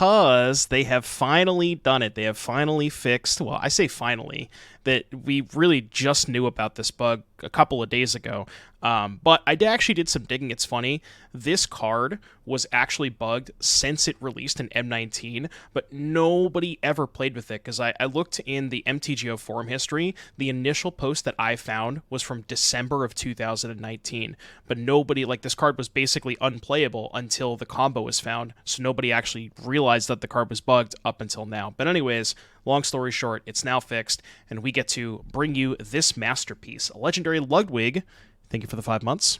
because they have finally done it. They have finally fixed, well, I say finally, that we really just knew about this bug a couple of days ago. But actually did some digging. It's funny. This card was actually bugged since it released in M19, but nobody ever played with it because I looked in the MTGO forum history. The initial post that I found was from December of 2019, but nobody, like, this card was basically unplayable until the combo was found, so nobody actually realized that the card was bugged up until now. But anyways, long story short, it's now fixed, and we get to bring you this masterpiece, a legendary Ludwig. Thank you for the 5 months.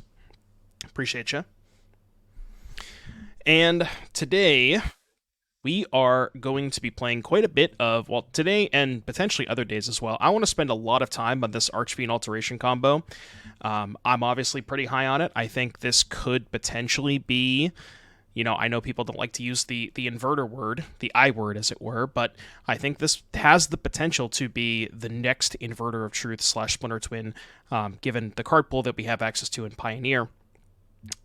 Appreciate you. And today, we are going to be playing quite a bit of, well, today and potentially other days as well. I want to spend a lot of time on this Archfiend Alteration combo. I'm obviously pretty high on it. I think this could potentially be, you know, I know people don't like to use the inverter word, the I word as it were, but I think this has the potential to be the next Inverter of Truth / Splinter Twin, given the card pool that we have access to in Pioneer.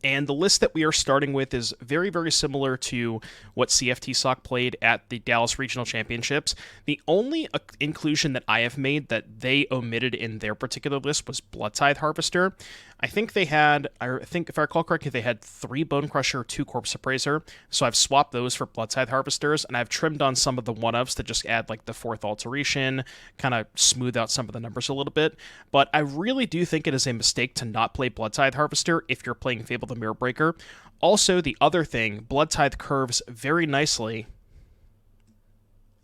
And the list that we are starting with is very, very similar to what CFT Sock played at the Dallas Regional Championships. The only inclusion that I have made that they omitted in their particular list was Blood Tithe Harvester. I think they had, if I recall correctly, they had 3 Bone Crusher, 2 Corpse Appraiser, so I've swapped those for Blood Tithe Harvesters, and I've trimmed on some of the 1-ofs to just add like the 4th Alteration, kind of smooth out some of the numbers a little bit, but I really do think it is a mistake to not play Blood Tithe Harvester if you're playing Fable the Mirror Breaker. Also, the other thing, Blood Tithe curves very nicely.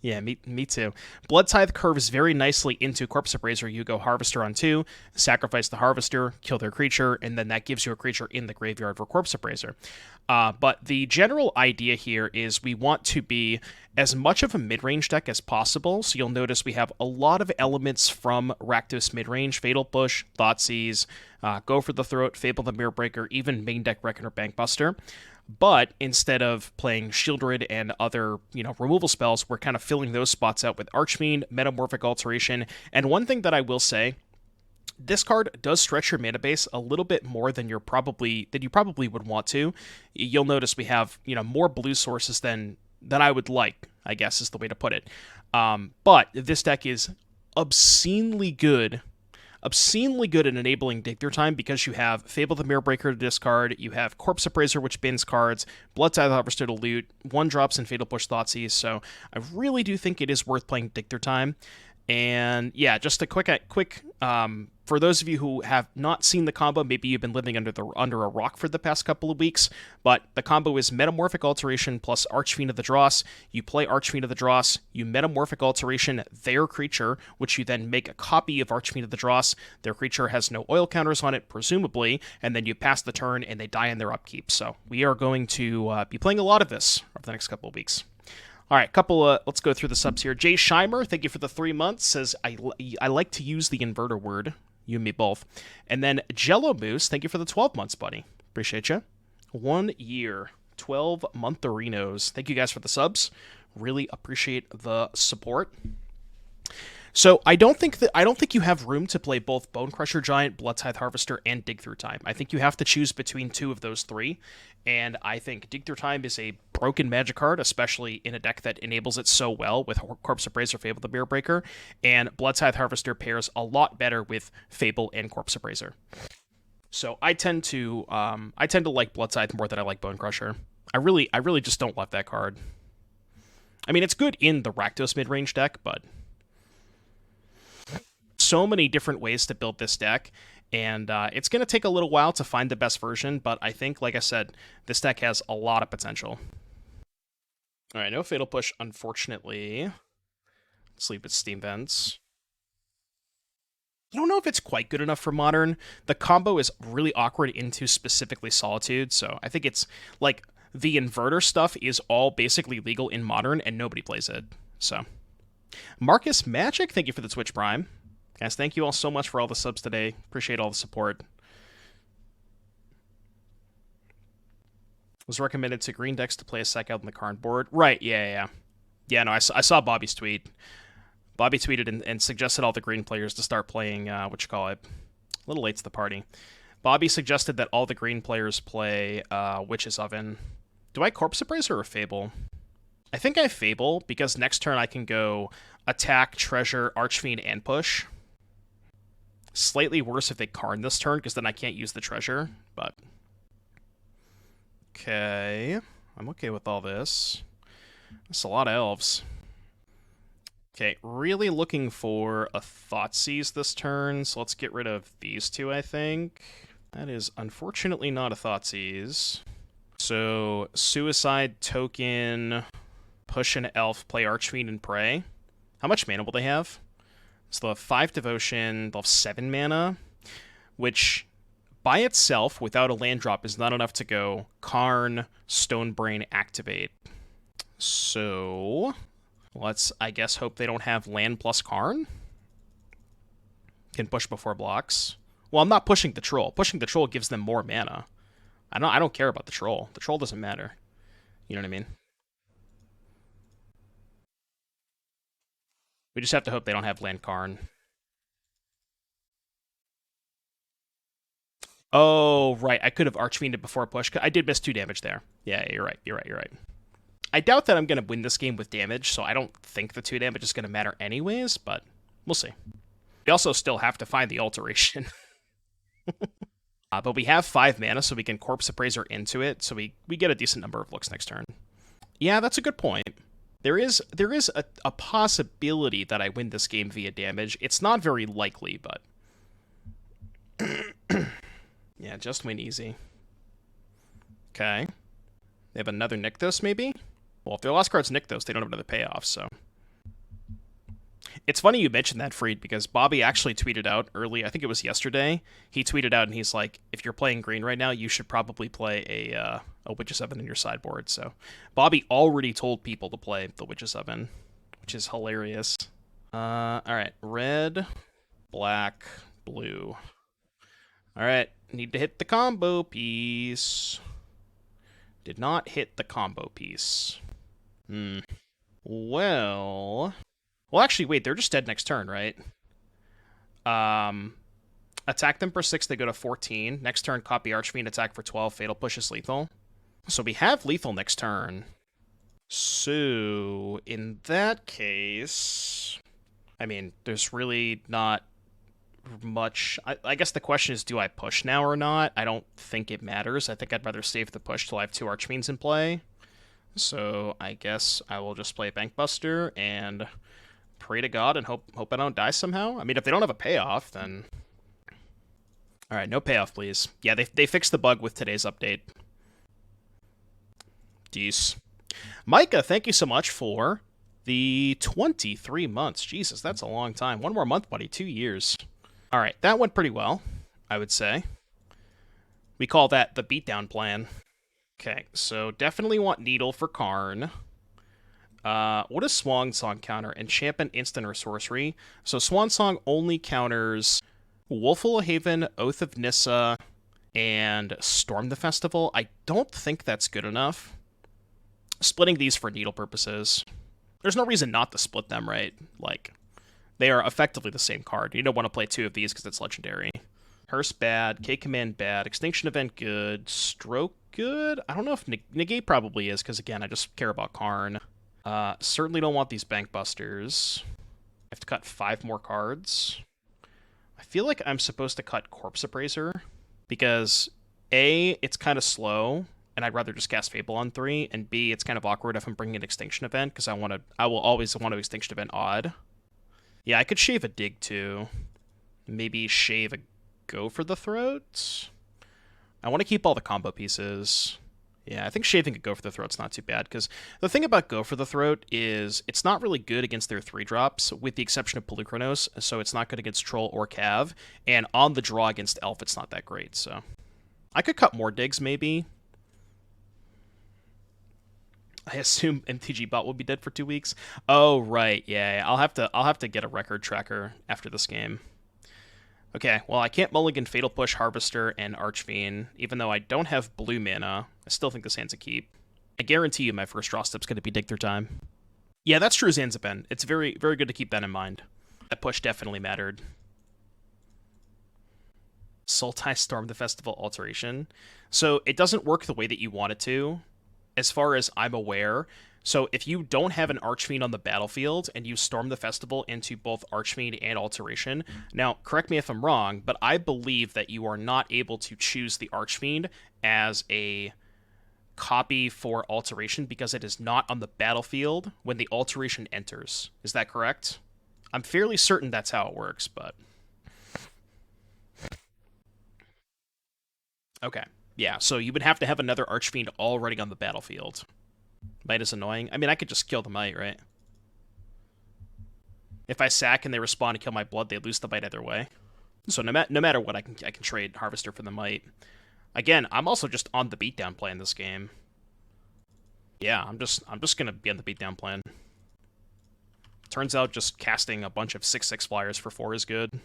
Yeah, me too. Blood Tithe curves very nicely into Corpse Appraiser. You go Harvester on 2, sacrifice the Harvester, kill their creature, and then that gives you a creature in the graveyard for Corpse Appraiser. But the general idea here is we want to be as much of a mid-range deck as possible, so you'll notice we have a lot of elements from Rakdos mid-range, Fatal Push, Thoughtseize, Go for the Throat, Fable the Mirror Breaker, even main deck Reckoner Bankbuster. But instead of playing Shieldred and other, removal spells, we're kind of filling those spots out with Archfiend, Metamorphic Alteration, and one thing that I will say, this card does stretch your mana base a little bit more than you probably would want to. You'll notice we have, more blue sources than I would like, I guess is the way to put it. But this deck is obscenely good at enabling Dig Through Time because you have Fable the Mirror Breaker to discard, you have Corpse Appraiser which bins cards, Blood Tithe Harvester to loot, 1-drops and Fatal Push Thoughtseize, so I really do think it is worth playing Dig Through Time. And yeah, just a quick for those of you who have not seen the combo, maybe you've been living under a rock for the past couple of weeks, but the combo is Metamorphic Alteration plus Archfiend of the Dross. You play Archfiend of the Dross, you Metamorphic Alteration their creature, which you then make a copy of Archfiend of the Dross. Their creature has no oil counters on it, presumably, and then you pass the turn and they die in their upkeep. So we are going to be playing a lot of this over the next couple of weeks. All right, let's go through the subs here. Jay Scheimer, thank you for the 3 months, says, I like to use the inverter word. You and me both. And then Jello Moose, thank you for the 12 months, buddy. Appreciate you. 1 year, 12-month-arinos. Thank you guys for the subs. Really appreciate the support. So I don't think you have room to play both Bone Crusher Giant, Blood Tithe Harvester, and Dig Through Time. I think you have to choose between 2 of those 3, and I think Dig Through Time is a broken Magic card, especially in a deck that enables it so well with Corpse Appraiser, Fable the Mirror Breaker, and Blood Tithe Harvester pairs a lot better with Fable and Corpse Appraiser. So I tend to like Blood Tithe more than I like Bone Crusher. I really just don't love that card. I mean, it's good in the Rakdos mid-range deck, but so many different ways to build this deck, and it's going to take a little while to find the best version, but I think, like I said, this deck has a lot of potential. All right, no Fatal Push, unfortunately. Sleep with Steam Vents. I don't know if it's quite good enough for Modern. The combo is really awkward into specifically Solitude, so I think it's, like, the Inverter stuff is all basically legal in Modern, and nobody plays it, so. Marcus Magic, thank you for the Twitch Prime. Guys, thank you all so much for all the subs today. Appreciate all the support. Was recommended to green decks to play a sec out on the Karn board. Right, yeah. Yeah, no, I saw Bobby's tweet. Bobby tweeted and suggested all the green players to start playing, a little late to the party. Bobby suggested that all the green players play Witch's Oven. Do I Corpse Appraiser or Fable? I think I Fable, because next turn I can go attack, treasure, Archfiend, and push. Slightly worse if they Karn this turn, because then I can't use the treasure, but... Okay. I'm okay with all this. That's a lot of elves. Okay, really looking for a Thoughtseize this turn, so let's get rid of these two, I think. That is unfortunately not a Thoughtseize. So, Suicide Token, push an elf, play Archfiend, and pray. How much mana will they have? So they'll have 5 Devotion, they'll have 7 mana, which by itself, without a land drop, is not enough to go Karn, Stonebrain, activate. So, let's, I guess, hope they don't have land plus Karn. Can push before blocks. Well, I'm not pushing the troll. Pushing the troll gives them more mana. I don't care about the troll. The troll doesn't matter. You know what I mean? We just have to hope they don't have land Karn. Oh, right. I could have Archfiended before push. I did miss 2 damage there. Yeah, you're right. You're right. I doubt that I'm going to win this game with damage, so I don't think the 2 damage is going to matter anyways, but we'll see. We also still have to find the alteration. But we have 5 mana, so we can Corpse Appraiser into it, so we get a decent number of looks next turn. Yeah, that's a good point. There is a possibility that I win this game via damage. It's not very likely, but... yeah, just win easy. Okay. They have another Nykthos, maybe? Well, if their last card's Nykthos, they don't have another payoff, so... It's funny you mentioned that, Freed, because Bobby actually tweeted out early, I think it was yesterday, he tweeted out and he's like, if you're playing green right now, you should probably play a Witch of 7 in your sideboard. So Bobby already told people to play the Witch of 7, which is hilarious. Alright, red, black, blue. Alright, need to hit the combo piece. Did not hit the combo piece. Well, actually, wait, they're just dead next turn, right? Attack them for 6, they go to 14. Next turn, copy Archfiend, attack for 12, Fatal Push is lethal. So we have lethal next turn. So, in that case... I mean, there's really not much... I guess the question is, do I push now or not? I don't think it matters. I think I'd rather save the push till I have 2 Archfiends in play. So, I guess I will just play Bankbuster and... pray to God and hope I don't die somehow. I mean, if they don't have a payoff, then... Alright, no payoff, please. Yeah, they fixed the bug with today's update. Deuce. Micah, thank you so much for the 23 months. Jesus, that's a long time. One more month, buddy. 2 years. Alright, that went pretty well, I would say. We call that the beatdown plan. Okay, so definitely want Needle for Karn. What does Swan Song counter? Enchantment, instant, or sorcery? So Swan Song only counters Woeful Haven, Oath of Nissa, and Storm the Festival. I don't think that's good enough. Splitting these for needle purposes. There's no reason not to split them, right? Like, they are effectively the same card. You don't want to play 2 of these because it's legendary. Hearse bad, K-Command bad, Extinction Event good, Stroke good? I don't know if Negate probably is, because again, I just care about Karn. Certainly don't want these Bankbusters. I have to cut 5 more cards. I feel like I'm supposed to cut Corpse Appraiser, because A, it's kind of slow, and I'd rather just cast Fable on 3, and B, it's kind of awkward if I'm bringing an Extinction Event, because I will always want to Extinction Event Odd. Yeah, I could shave a Dig too. Maybe shave a Go for the Throat? I want to keep all the combo pieces. Yeah, I think shaving a Go for the Throat's not too bad, because the thing about Go for the Throat is it's not really good against their 3-drops, with the exception of Polukranos, so it's not good against Troll or Cav, and on the draw against Elf, it's not that great, so... I could cut more digs, maybe. I assume MTG Bot will be dead for 2 weeks. Oh, right, yeah, I'll have to get a record tracker after this game. Okay, well, I can't mulligan Fatal Push, Harvester, and Archfiend, even though I don't have blue mana. I still think this hand's a keep. I guarantee you my first draw step's going to be Dig Through Time. Yeah, that's true, Zanziban. It's very, very good to keep that in mind. That push definitely mattered. Sultai Storm the Festival alteration. So it doesn't work the way that you want it to. As far as I'm aware, So if you don't have an Archfiend on the battlefield and you storm the festival into both Archfiend and Alteration, now correct me if I'm wrong, but I believe that you are not able to choose the Archfiend as a copy for Alteration because it is not on the battlefield when the Alteration enters. Is that correct? I'm fairly certain that's how it works, but okay. Yeah, so you would have to have another Archfiend already on the battlefield. Might is annoying. I mean, I could just kill the Might, right? If I sack and they respawn and kill my blood, they lose the Might either way. So no matter what, I can trade Harvester for the Might. Again, I'm also just on the beatdown plan this game. Yeah, I'm just gonna be on the beatdown plan. Turns out just casting a bunch of 6/6 flyers for 4 is good.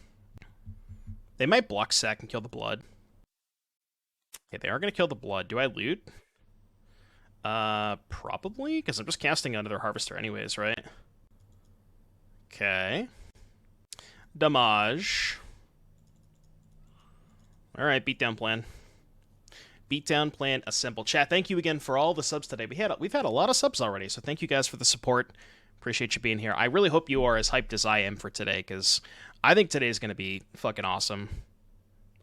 They might block sack and kill the blood. Okay, they are gonna kill the blood. Do I loot? Probably, because I'm just casting another Harvester anyways, right? Okay. Damage. Alright, beatdown plan. Beatdown plan assembled. Chat, thank you again for all the subs today. We've had a lot of subs already, so thank you guys for the support. Appreciate you being here. I really hope you are as hyped as I am for today, because I think today's going to be fucking awesome.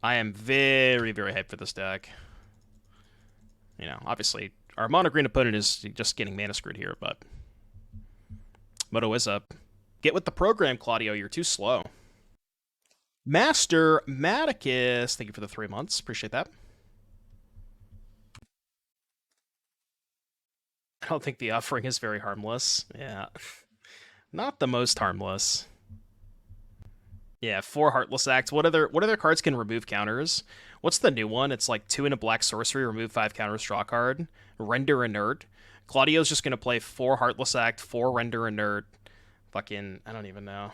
I am very, very hyped for this deck. You know, obviously, our mono green opponent is just getting mana screwed here, but Moto is up. Get with the program, Claudio. You're too slow. Master Maticus, thank you for the 3 months. Appreciate that. I don't think the offering is very harmless. Yeah. Not the most harmless. Yeah, 4 Heartless Act. What other cards can remove counters? What's the new one? It's like 2 and a black sorcery, remove 5 counters, draw a card. Render Inert. Claudio's just gonna play 4 Heartless Act, 4 Render Inert. Fucking, I don't even know.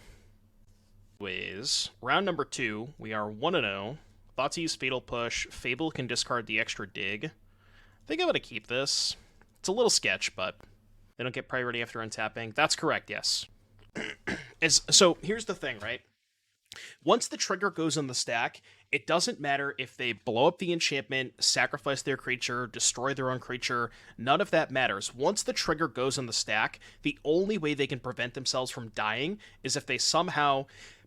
Ways. Round number 2, we are 1-0. Thoughtseize, Fatal Push. Fable can discard the extra dig. I think I'm gonna keep this. It's a little sketch, but they don't get priority after untapping. That's correct, yes. So here's the thing, right? Once the trigger goes on the stack, it doesn't matter if they blow up the enchantment, sacrifice their creature, destroy their own creature. None of that matters. Once the trigger goes on the stack, the only way they can prevent themselves from dying is if they somehow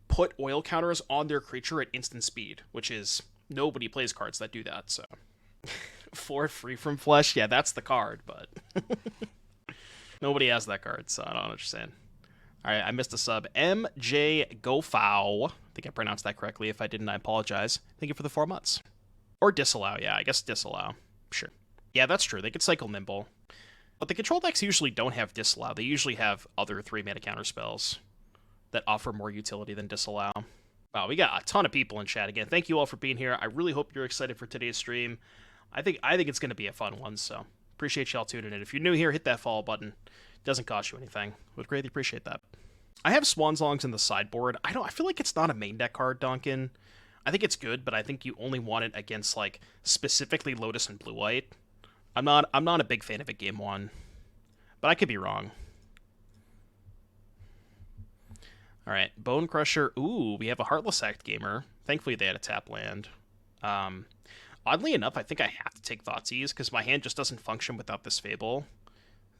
put oil counters on their creature at instant speed, which is nobody plays cards that do that, so. 4 Free from Flesh? Yeah, that's the card, but nobody has that card, so I don't understand. Alright, I missed a sub. MJ Gofow. I think I pronounced that correctly. If I didn't, I apologize. Thank you for the 4 months. Or disallow, yeah, I guess disallow. Sure. Yeah, that's true. They could cycle Nimble. But the control decks usually don't have disallow. They usually have other 3-mana counter spells that offer more utility than disallow. Wow, we got a ton of people in chat again. Thank you all for being here. I really hope you're excited for today's stream. I think it's going to be a fun one, so appreciate y'all tuning in. If you're new here, hit that follow button. It doesn't cost you anything. Would greatly appreciate that. I have Swansongs in the sideboard. I feel like it's not a main deck card, Duncan. I think it's good, but I think you only want it against like specifically Lotus and Blue White. I'm not a big fan of it game 1. But I could be wrong. Alright, Bone Crusher. Ooh, we have a Heartless Act gamer. Thankfully they had a tap land. Oddly enough, I think I have to take Thoughtseize, because my hand just doesn't function without this Fable.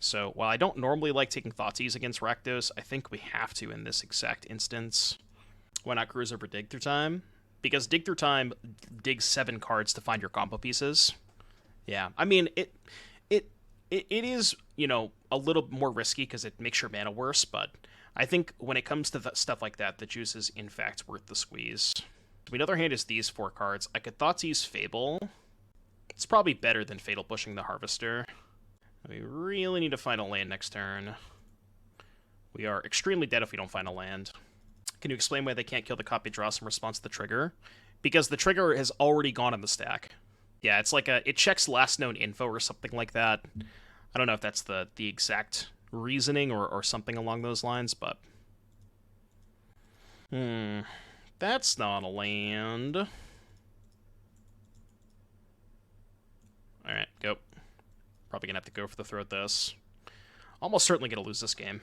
So, while I don't normally like taking Thoughtseize against Rakdos, I think we have to in this exact instance. Why not cruise over Dig Through Time? Because Dig Through Time digs 7 cards to find your combo pieces. Yeah, I mean, it is, you know, a little more risky because it makes your mana worse, but I think when it comes to stuff like that, the juice is, in fact, worth the squeeze. My other hand is these 4 cards. I could Thoughtseize Fable. It's probably better than Fatal Pushing the Harvester. We really need to find a land next turn. We are extremely dead if we don't find a land. Can you explain why they can't kill the copy draws in response to the trigger? Because the trigger has already gone on the stack. Yeah, it's like it checks last known info or something like that. I don't know if that's the exact reasoning or something along those lines, but... That's not a land. Alright, go. Probably gonna have to go for the throat this. Almost certainly gonna lose this game.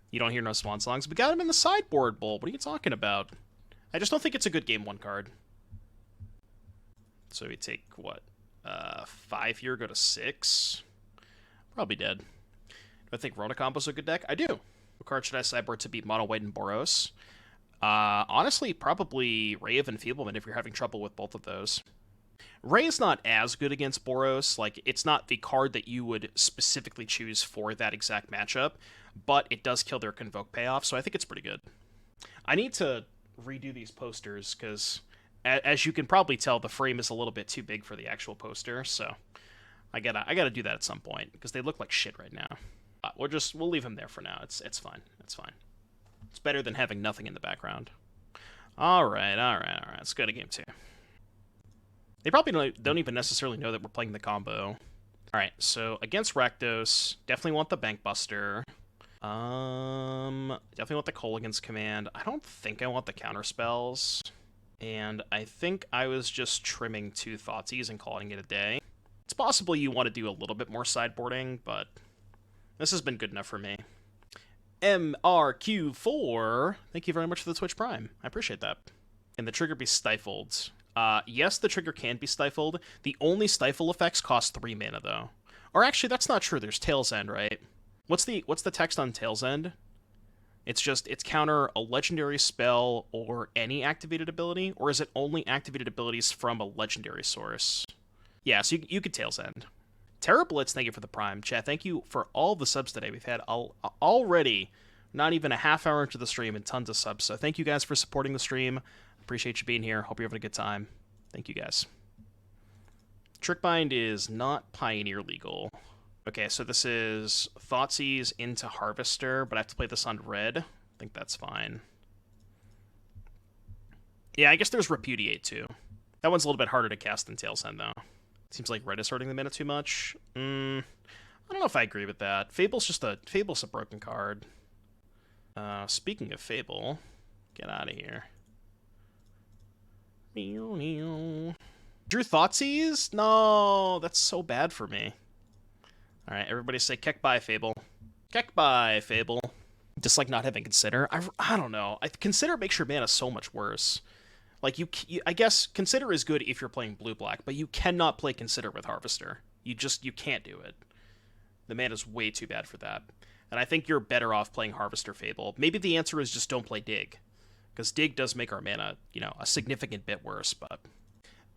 You don't hear no Swan Songs. We got him in the sideboard bowl. What are you talking about? I just don't think it's a good game 1 card. So we take, what? 5 here, go to 6. Probably dead. Do I think Rona Combo's a good deck? I do. What card should I sideboard to beat Mono White and Boros? Honestly, probably Ray of Enfeeblement if you're having trouble with both of those. Ray is not as good against Boros. Like, it's not the card that you would specifically choose for that exact matchup, but it does kill their Convoke payoff, so I think it's pretty good. I need to redo these posters, because as you can probably tell, the frame is a little bit too big for the actual poster, so I gotta do that at some point, because they look like shit right now. We'll leave them there for now. It's fine. It's fine. It's better than having nothing in the background. Alright. Let's go to game 2. They probably don't even necessarily know that we're playing the combo. Alright, so against Rakdos, definitely want the Bank Buster. Definitely want the Kolaghan's Command. I don't think I want the counter spells. And I think I was just trimming 2 Thoughtseize and calling it a day. It's possible you want to do a little bit more sideboarding, but this has been good enough for me. MRQ4, thank you very much for the Twitch Prime. I appreciate that. Can the trigger be stifled? Yes, the trigger can be stifled. The only stifle effects cost 3 mana, though. Or actually, that's not true. There's Tail's End, right? What's the text on Tail's End? It's counter a legendary spell or any activated ability, or is it only activated abilities from a legendary source? Yeah, so you could Tail's End. Terrablitz, thank you for the Prime. Chat, thank you for all the subs today. We've had already not even a half hour into the stream and tons of subs, so thank you guys for supporting the stream. Appreciate you being here. Hope you're having a good time. Thank you guys. Trickbind is not Pioneer legal. Okay, so this is Thoughtseize into Harvester, but I have to play this on red. I think that's fine. Yeah, I guess there's Repudiate, too. That one's a little bit harder to cast than Tail's End, though. Seems like red is hurting the mana too much. I don't know if I agree with that. Fable's a broken card. Speaking of Fable, get out of here. Drew Thoughtseize? No, that's so bad for me. Alright, everybody say Keck bye, Fable. Keck bye, Fable. Just like not having Consider. I don't know. Consider makes your mana so much worse. Like, I guess Consider is good if you're playing blue-black, but you cannot play Consider with Harvester. You can't do it. The mana's way too bad for that. And I think you're better off playing Harvester Fable. Maybe the answer is just don't play Dig. Because Dig does make our mana, a significant bit worse, but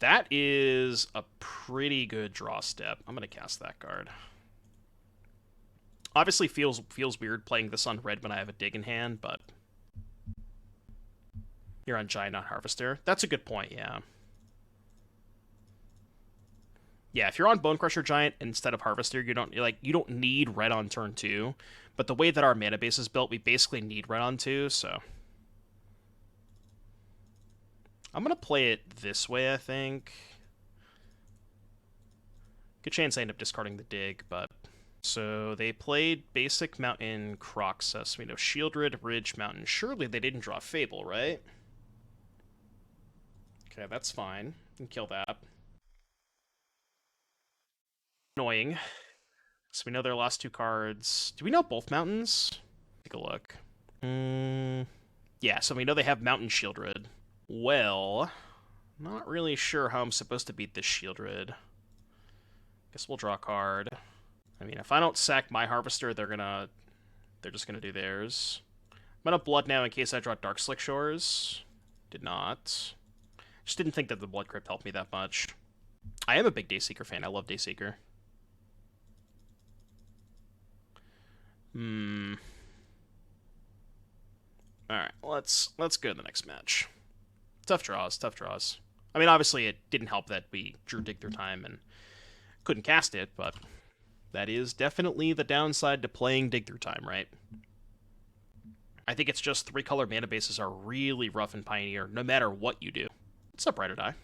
that is a pretty good draw step. I'm going to cast that card. Obviously feels weird playing this on red when I have a Dig in hand, but you're on Giant, not Harvester. That's a good point, yeah. Yeah, if you're on Bonecrusher Giant instead of Harvester, you don't need red on turn 2. But the way that our mana base is built, we basically need red on 2, so I'm going to play it this way, I think. Good chance I end up discarding the Dig, but so they played Basic Mountain Croxus. We know Shieldred, Ridge, Mountain. Surely they didn't draw Fable, right? Okay, that's fine. You can kill that. Annoying. So we know their last 2 cards. Do we know both mountains? Take a look. Yeah, so we know they have Mountain Shieldred. Well, not really sure how I'm supposed to beat this Shieldred. Guess we'll draw a card. I mean, if I don't sack my Harvester, they're just gonna do theirs. I'm gonna Blood now in case I draw Dark Slick Shores. Did not. Just didn't think that the Blood Crypt helped me that much. I am a big Dayseeker fan. I love Dayseeker. Alright, let's go to the next match. Tough draws. I mean, obviously it didn't help that we drew Dig Through Time and couldn't cast it, but that is definitely the downside to playing Dig Through Time, right? I think it's just 3-color mana bases are really rough in Pioneer, no matter what you do. What's up, Ride or Die?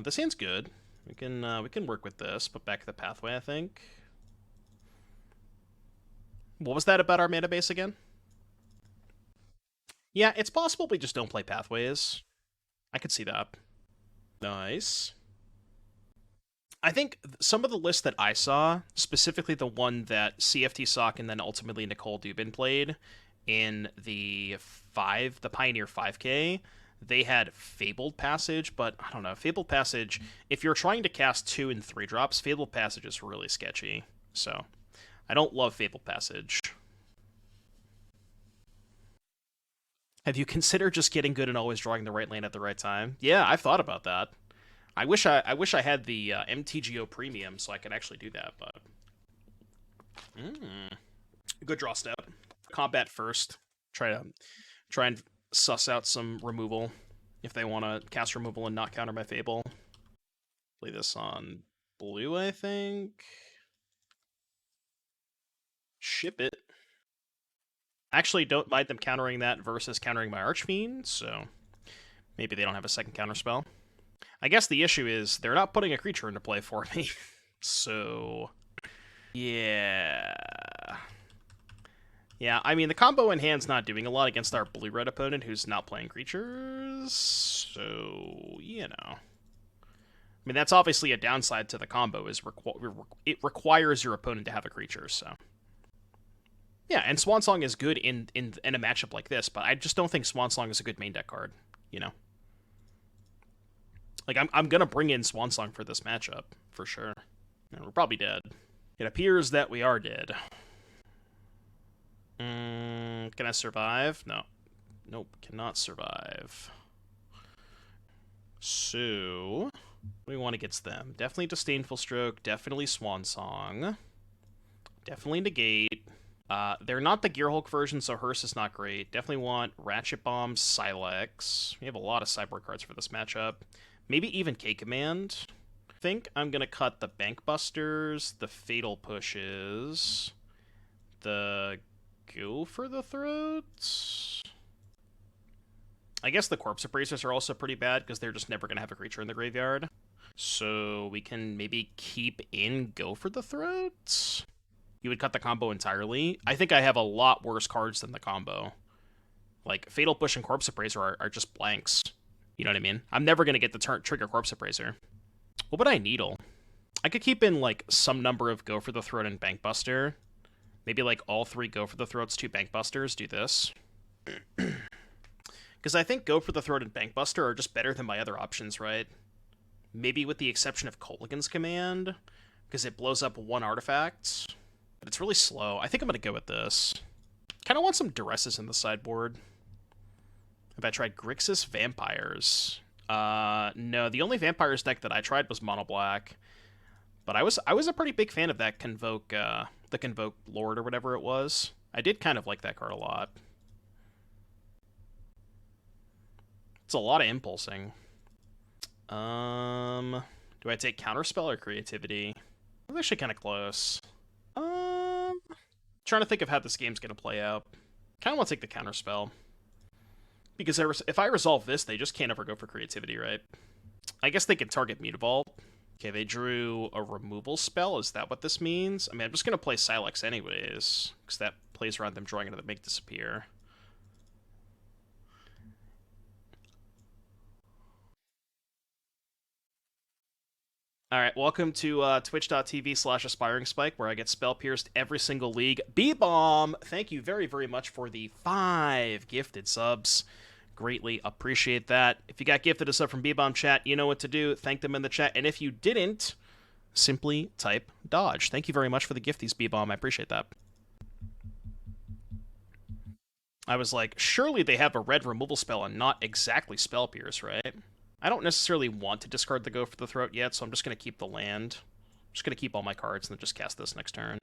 This hand's good. We can work with this, but back to the pathway, I think. What was that about our mana base again? Yeah, it's possible we just don't play pathways. I could see that. Nice. I think some of the lists that I saw, specifically the one that CFT Sock and then ultimately Nicole Dubin played in the Pioneer 5K, they had Fabled Passage, but I don't know. Fabled Passage, if you're trying to cast 2 and 3 drops, Fabled Passage is really sketchy. So, I don't love Fabled Passage. Have you considered just getting good and always drawing the right land at the right time? Yeah, I've thought about that. I wish I had the MTGO Premium so I could actually do that, but good draw step. Combat first. Try and suss out some removal if they want to cast removal and not counter my Fable. Play this on blue, I think. Ship it. Actually, don't mind them countering that versus countering my Archfiend, so maybe they don't have a second counter spell. I guess the issue is they're not putting a creature into play for me, so yeah. Yeah, I mean, the combo in hand's not doing a lot against our blue-red opponent who's not playing creatures, so, you know. I mean, that's obviously a downside to the combo, is it requires your opponent to have a creature, so. Yeah, and Swansong is good in a matchup like this, but I just don't think Swansong is a good main deck card, you know? Like, I'm gonna bring in Swansong for this matchup, for sure. And we're probably dead. It appears that we are dead. Can I survive? No. Nope, cannot survive. So, what do we want against them? Definitely Disdainful Stroke, definitely Swansong, definitely Negate. They're not the Gearhulk version, so Hearse is not great. Definitely want Ratchet Bomb, Silex. We have a lot of sideboard cards for this matchup. Maybe even K-Command. I think I'm going to cut the Bankbusters, the Fatal Pushes, the Go for the Throats. I guess the Corpse Appraisers are also pretty bad because they're just never going to have a creature in the graveyard. So we can maybe keep in Go for the Throats. You would cut the combo entirely. I think I have a lot worse cards than the combo. Like, Fatal Push and Corpse Appraiser are just blanks. You know what I mean? I'm never going to get the trigger Corpse Appraiser. What would I needle? I could keep in, like, some number of Go for the Throat and Bankbuster. Maybe, like, all 3 Go for the Throats, 2 Bankbusters. Do this. Because I think Go for the Throat and Bankbuster are just better than my other options, right? Maybe with the exception of Kolaghan's Command, because it blows up 1 artifact. But it's really slow. I think I'm going to go with this. Kind of want some Duresses in the sideboard. Have I tried Grixis Vampires? No, the only Vampires deck that I tried was Mono Black. But I was a pretty big fan of that Convoke, the Convoke Lord or whatever it was. I did kind of like that card a lot. It's a lot of impulsing. Do I take Counterspell or Creativity? I'm actually kind of close. Trying to think of how this game's going to play out. Kind of want to take the Counterspell. Because if I resolve this, they just can't ever go for Creativity, right? I guess they could target Mutavault. Okay, they drew a removal spell. Is that what this means? I mean, I'm just going to play Silex anyways, because that plays around them drawing another Make Disappear. Alright, welcome to twitch.tv/aspiring spike, where I get spell pierced every single league. B-Bomb, thank you very, very much for the 5 gifted subs. Greatly appreciate that. If you got gifted a sub from B-Bomb chat, you know what to do. Thank them in the chat. And if you didn't, simply type dodge. Thank you very much for the gifties, B-Bomb. I appreciate that. I was like, surely they have a red removal spell and not exactly spell pierce, right? I don't necessarily want to discard the Go for the Throat yet, so I'm just going to keep the land. I'm just going to keep all my cards and then just cast this next turn.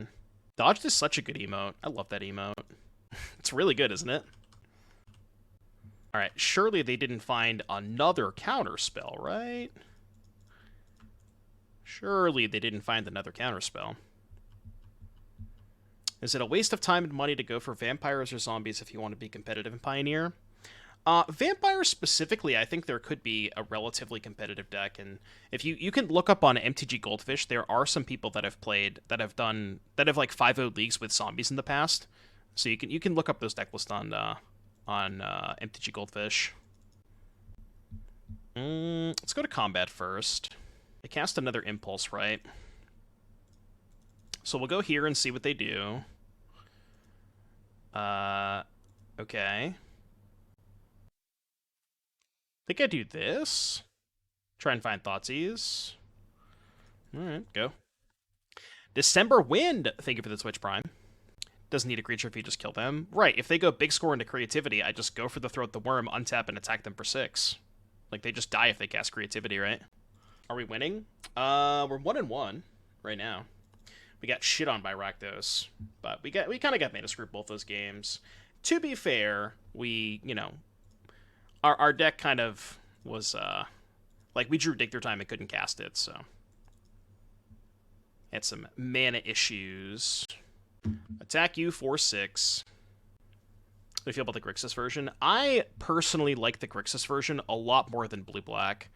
Dodged is such a good emote. I love that emote. It's really good, isn't it? Alright, surely they didn't find another counter spell, right? Surely they didn't find another counter spell. Is it a waste of time and money to go for vampires or zombies if you want to be competitive in Pioneer? Vampires specifically, I think there could be a relatively competitive deck, and if you can look up on MTG Goldfish, there are some people that have played that have like 5-0 leagues with zombies in the past. So you can look up those deck lists on MTG Goldfish. Let's go to combat first. They cast another impulse, right? So we'll go here and see what they do. Okay. think I do this. Try and find Thoughtseize. Alright, go. December Wind! Thank you for the Twitch Prime. Doesn't need a creature if you just kill them. Right, if they go big score into creativity, I just go for the Throat the Worm, untap, and attack them for 6. Like, they just die if they cast creativity, right? Are we winning? We're 1-1 right now. We got shit on by Rakdos, but we kind of got made to screw both those games. To be fair, we, you know, our deck kind of was, like, we drew Dig Through Time and couldn't cast it, so. Had some mana issues. Attack you for 6. What do you feel about the Grixis version? I personally like the Grixis version a lot more than Blue-Black.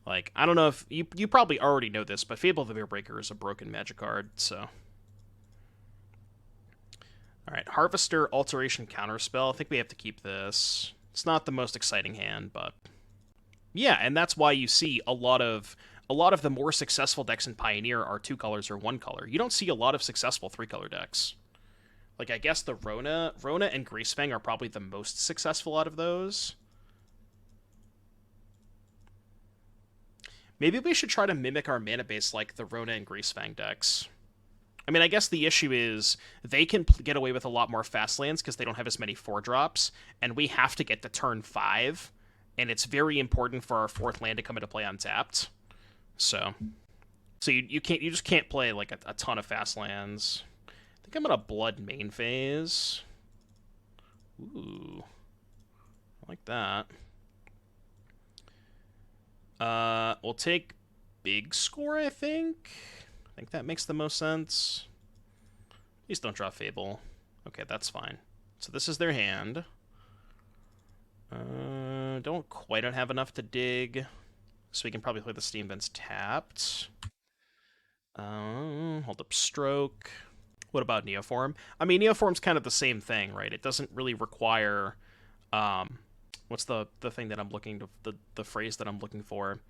Like, I don't know if... You probably already know this, but Fable of the Mirror is a broken Magic card, so... Alright, Harvester, Alteration, Counterspell. I think we have to keep this. It's not the most exciting hand, but... Yeah, and that's why you see a lot of the more successful decks in Pioneer are 2 colors or 1 color. You don't see a lot of successful 3-color decks. Like, I guess the Rona and Greasefang are probably the most successful out of those. Maybe we should try to mimic our mana base like the Rona and Greasefang decks. I mean, I guess the issue is they can get away with a lot more fast lands because they don't have as many 4-drops, and we have to get to turn 5, and it's very important for our 4th land to come into play untapped. So you just can't play like a ton of fast lands. I think I'm gonna Blood main phase. Ooh, I like that. We'll take big score, I think. I think that makes the most sense. Please don't draw Fable. Okay, that's fine. So this is their hand. Don't quite have enough to dig. So we can probably play the Steam Vents tapped. Hold up Stroke. What about Neoform? I mean, Neoform's kind of the same thing, right? It doesn't really require... what's the thing that I'm looking to... The phrase that I'm looking for?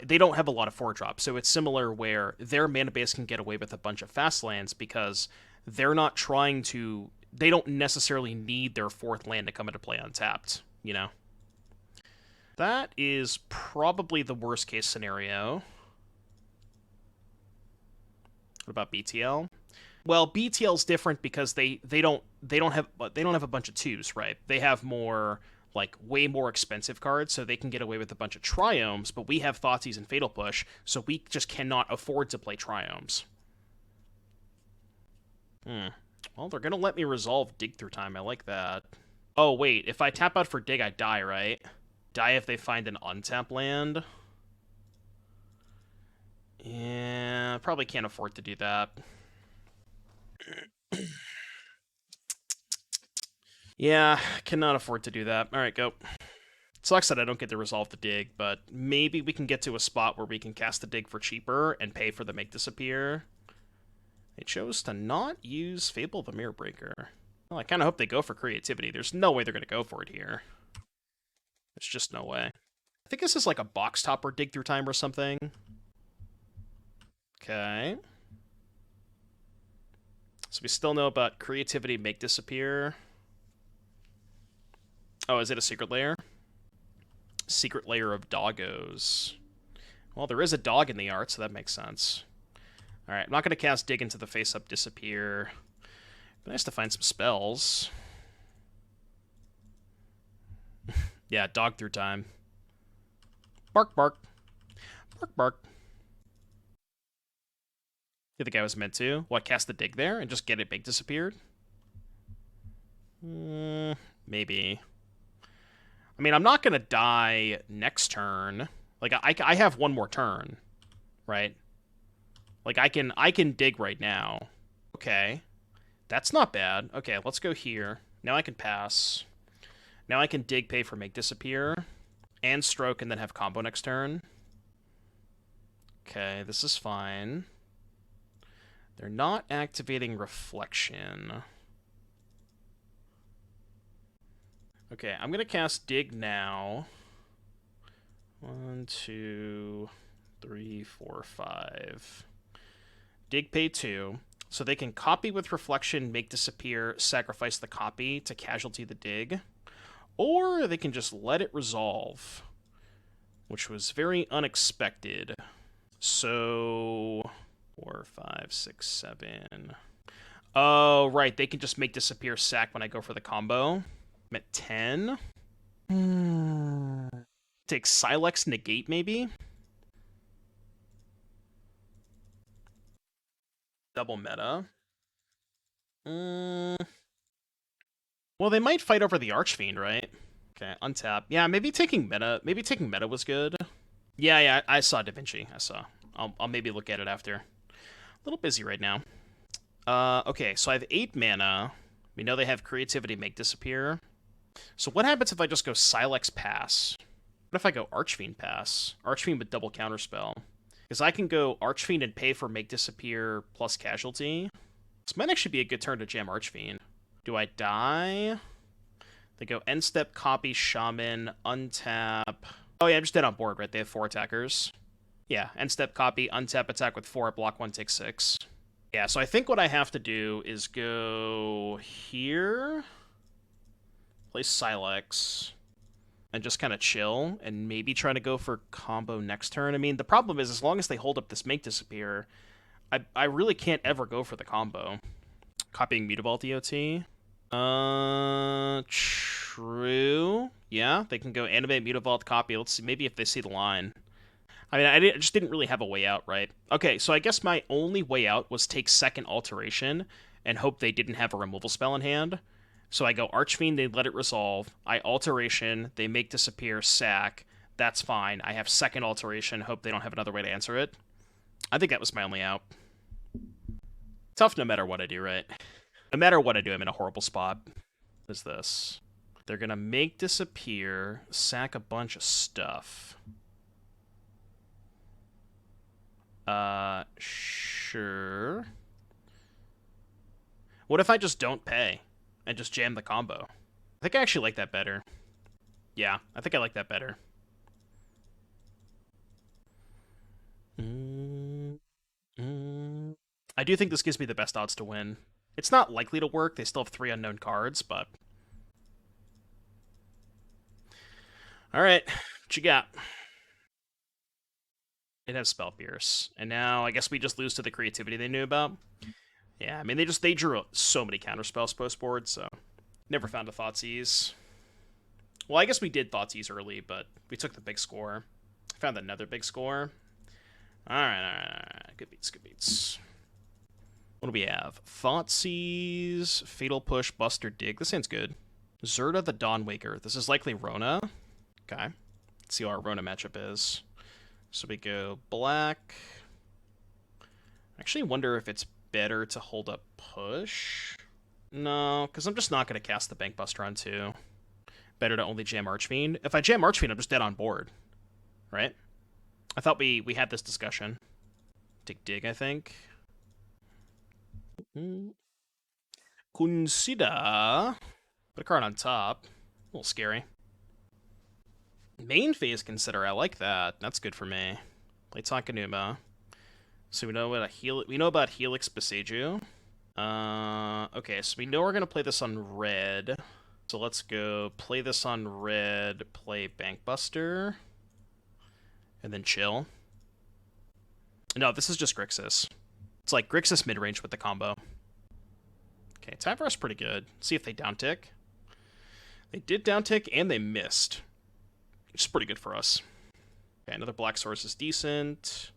They don't have a lot of 4-drops, so it's similar where their mana base can get away with a bunch of fast lands because they're not trying to... They don't necessarily need their 4th land to come into play untapped, you know? That is probably the worst case scenario. What about BTL? Well, BTL's different because they don't have a bunch of 2s, right? They have more, like, way more expensive cards, so they can get away with a bunch of Triomes, but we have Thoughtseize and Fatal Push, so we just cannot afford to play Triomes. Well, they're gonna let me resolve Dig Through Time. I like that. Oh, wait. If I tap out for Dig, I die, right? Die if they find an untap land. Yeah, probably can't afford to do that. Yeah, cannot afford to do that. Alright, go. Sucks that I don't get to resolve the Dig, but maybe we can get to a spot where we can cast the Dig for cheaper and pay for the Make Disappear. They chose to not use Fable of the Mirror Breaker. Well, I kind of hope they go for creativity. There's no way they're going to go for it here. There's just no way. I think this is like a box topper Dig Through Time or something. Okay. So we still know about creativity, Make Disappear. Oh, is it a secret layer? Secret layer of doggos. Well, there is a dog in the art, so that makes sense. Alright, I'm not going to cast Dig into the face-up Disappear. But nice to find some spells. Yeah, Dog Through Time. Bark, bark. Bark, bark. You think I was meant to? What, cast the Dig there and just get it Make Disappeared? Maybe. I mean, I'm not going to die next turn. Like, I have one more turn, right? Like, I can dig right now. Okay. That's not bad. Okay, let's go here. Now I can pass. Now I can dig, pay for Make Disappear, and Stroke, and then have combo next turn. Okay, this is fine. They're not activating Reflection. Okay, I'm going to cast Dig now. 1, 2, 3, 4, 5. Dig, pay 2. So they can copy with Reflection, Make Disappear, sacrifice the copy to casualty the Dig. Or they can just let it resolve. which was very unexpected. So 4, 5, 6, 7. Oh, right. They can just make disappear sack when I go for the combo. I'm at 10. Take Silex negate, maybe? Double meta. Well, they might fight over the Archfiend, right? Okay, untap. Yeah, maybe taking meta. Maybe taking meta was good. Yeah, I saw Da Vinci. I saw. I'll maybe look at it after. A little busy right now. Okay, so I have 8 mana. We know they have creativity make disappear. So what happens if I just go Silex pass? What if I go Archfiend pass? Archfiend with double counterspell. Because I can go Archfiend and pay for make disappear plus casualty. This might actually be a good turn to jam Archfiend. Do I die? They go end step, copy, shaman, untap. Oh yeah, I'm just dead on board, right? They have 4 attackers. Yeah, end step, copy, untap, attack with 4, block 1, take 6. Yeah, so I think what I have to do is go here, play Silex, and just kind of chill, and maybe try to go for combo next turn. I mean, the problem is, as long as they hold up this make disappear, I really can't ever go for the combo. Copying Mutavault DOT. True. Yeah, they can go animate Mutavault copy. Let's see, maybe if they see the line. I mean, I just didn't really have a way out, right? Okay, so I guess my only way out was take second alteration and hope they didn't have a removal spell in hand. So I go Archfiend, they let it resolve. I alteration, they make disappear, sack. That's fine. I have second alteration, hope they don't have another way to answer it. I think that was my only out. Tough no matter what I do, right? No matter what I do, I'm in a horrible spot. What is this? They're gonna make disappear, sack a bunch of stuff. Sure. What if I just don't pay and just jam the combo? I think I actually like that better. Yeah, I think I like that better. I do think this gives me the best odds to win. It's not likely to work. They still have 3 unknown cards, but... Alright, what you got? It has Spell Pierce. And now I guess we just lose to the creativity they knew about. Yeah, I mean, they drew so many counterspells post-board, so... Never found a Thoughtseize. Well, I guess we did Thoughtseize early, but we took the big score. Found another big score. Alright. Good beats. What do we have? Thoughtseize, Fatal Push, Buster Dig. This sounds good. Zerda the Dawnwaker. This is likely Rona. Okay. Let's see what our Rona matchup is. So we go black. I actually wonder if it's better to hold up push. No, because I'm just not going to cast the Bank Buster on 2. Better to only jam Archfiend. If I jam Archfiend, I'm just dead on board. Right? I thought we had this discussion. Dig, I think. Consider. Put a card on top. A little scary. Main phase Consider. I like that. That's good for me. Play Takanuma. So we know about Helix Beseiju. Okay, so we know we're gonna play this on red. So let's go play this on red, play Bankbuster, and then chill. No, this is just Grixis. It's like Grixis mid-range with the combo. Okay, Tyvar's pretty good. Let's see if they downtick. They did downtick, and they missed. Which is pretty good for us. Okay, another black source is decent.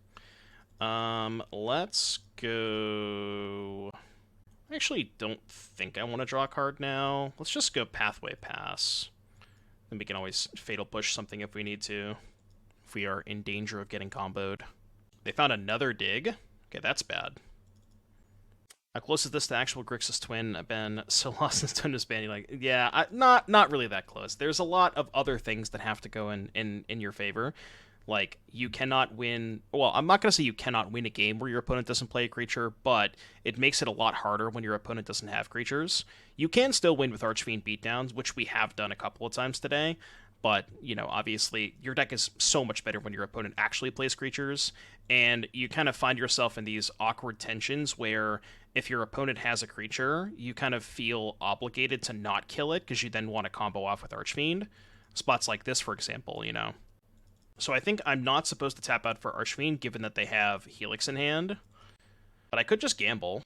Let's go... I actually don't think I want to draw a card now. Let's just go Pathway Pass. Then we can always Fatal Push something if we need to. If we are in danger of getting comboed. They found another dig. Okay, that's bad. How close is this to actual Grixis Twin? I've been so lost since Twin was banning. Like, yeah, not really that close. There's a lot of other things that have to go in your favor. Like, you cannot win... Well, I'm not going to say you cannot win a game where your opponent doesn't play a creature, but it makes it a lot harder when your opponent doesn't have creatures. You can still win with Archfiend beatdowns, which we have done a couple of times today, but, you know, obviously, your deck is so much better when your opponent actually plays creatures, and you kind of find yourself in these awkward tensions where if your opponent has a creature, you kind of feel obligated to not kill it, because you then want to combo off with Archfiend. Spots like this, for example, you know. So I think I'm not supposed to tap out for Archfiend, given that they have Helix in hand. But I could just gamble.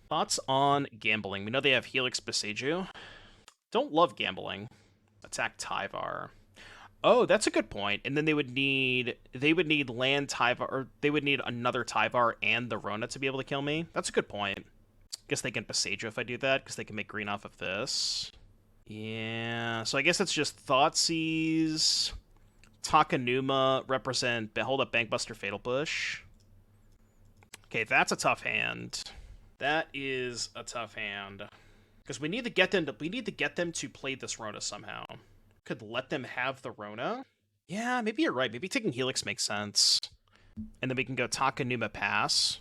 Thoughts on gambling? We know they have Helix Beseiju. Don't love gambling. Attack Tyvar. Oh, that's a good point. And then they would need land Tyvar, or they would need another Tyvar and the Rona to be able to kill me. That's a good point. Guess they can Beseiju if I do that, because they can make green off of this. Yeah, so I guess it's just Thoughtseize, Takanuma represent Hold Up Bankbuster Fatal Push. Okay, that's a tough hand. That is a tough hand. Because we need to get them to play this Rona somehow. Could let them have the Rona. Yeah, maybe you're right. Maybe taking Helix makes sense. And then we can go Takanuma pass.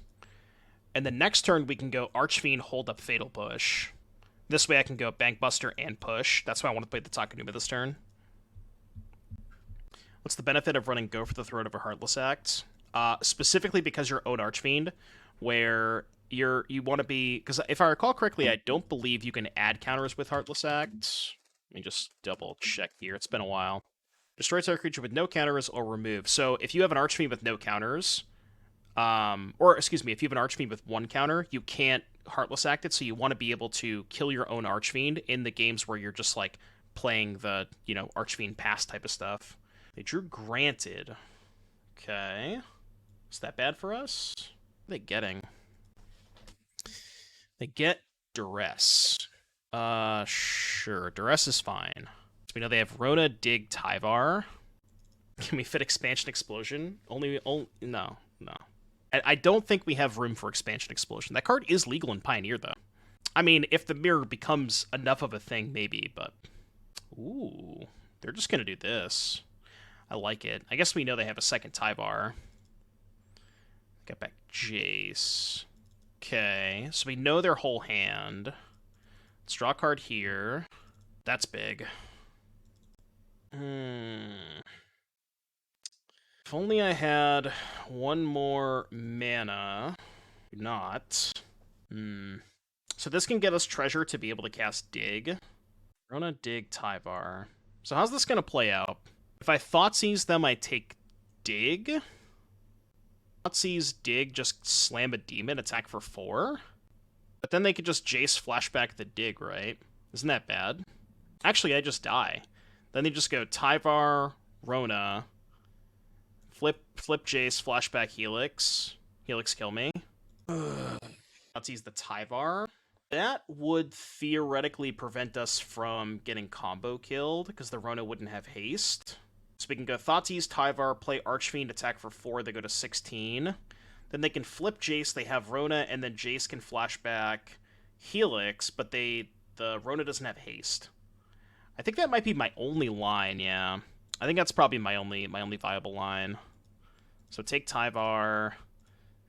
And then next turn we can go Archfiend hold up Fatal Push. This way I can go Bankbuster and push. That's why I want to play the Takanuma this turn. What's the benefit of running Go for the Throat of a Heartless Act? Specifically because you're own Archfiend, where you want to be... Because if I recall correctly, I don't believe you can add counters with Heartless Act. Let me just double check here. It's been a while. Destroy target creature with no counters or remove. So if you have an Archfiend with no counters... or, excuse me, if you have an Archfiend with one counter, you can't Heartless Act it, so you want to be able to kill your own Archfiend in the games where you're just, like, playing the, Archfiend pass type of stuff. They drew Granted. Okay. Is that bad for us? What are they getting? They get Duress. Sure. Duress is fine. So we know they have Rona, Dig, Tyvar. Can we fit Expansion Explosion? No. I don't think we have room for Expansion Explosion. That card is legal in Pioneer, though. I mean, if the mirror becomes enough of a thing, maybe, but... Ooh, they're just gonna do this. I like it. I guess we know they have a second Tyvar. Get back Jace. Okay, so we know their whole hand. Let's draw a card here. That's big. If only I had one more mana. Not. So this can get us treasure to be able to cast Dig. Rona, Dig, Tyvar. So how's this going to play out? If I Thoughtseize them, I take Dig. Thoughtseize, Dig, just slam a demon, attack for 4. But then they could just Jace flashback the Dig, right? Isn't that bad? Actually, I just die. Then they just go Tyvar, Rona... Flip Jace, flashback Helix. Helix kill me. Let's use the Tyvar. That would theoretically prevent us from getting combo killed, because the Rona wouldn't have haste. So we can go Thoughtseize, Tyvar, play Archfiend, attack for 4, they go to 16. Then they can flip Jace, they have Rona, and then Jace can flashback Helix, but the Rona doesn't have haste. I think that might be my only line, yeah. I think that's probably my only viable line. So take Tyvar,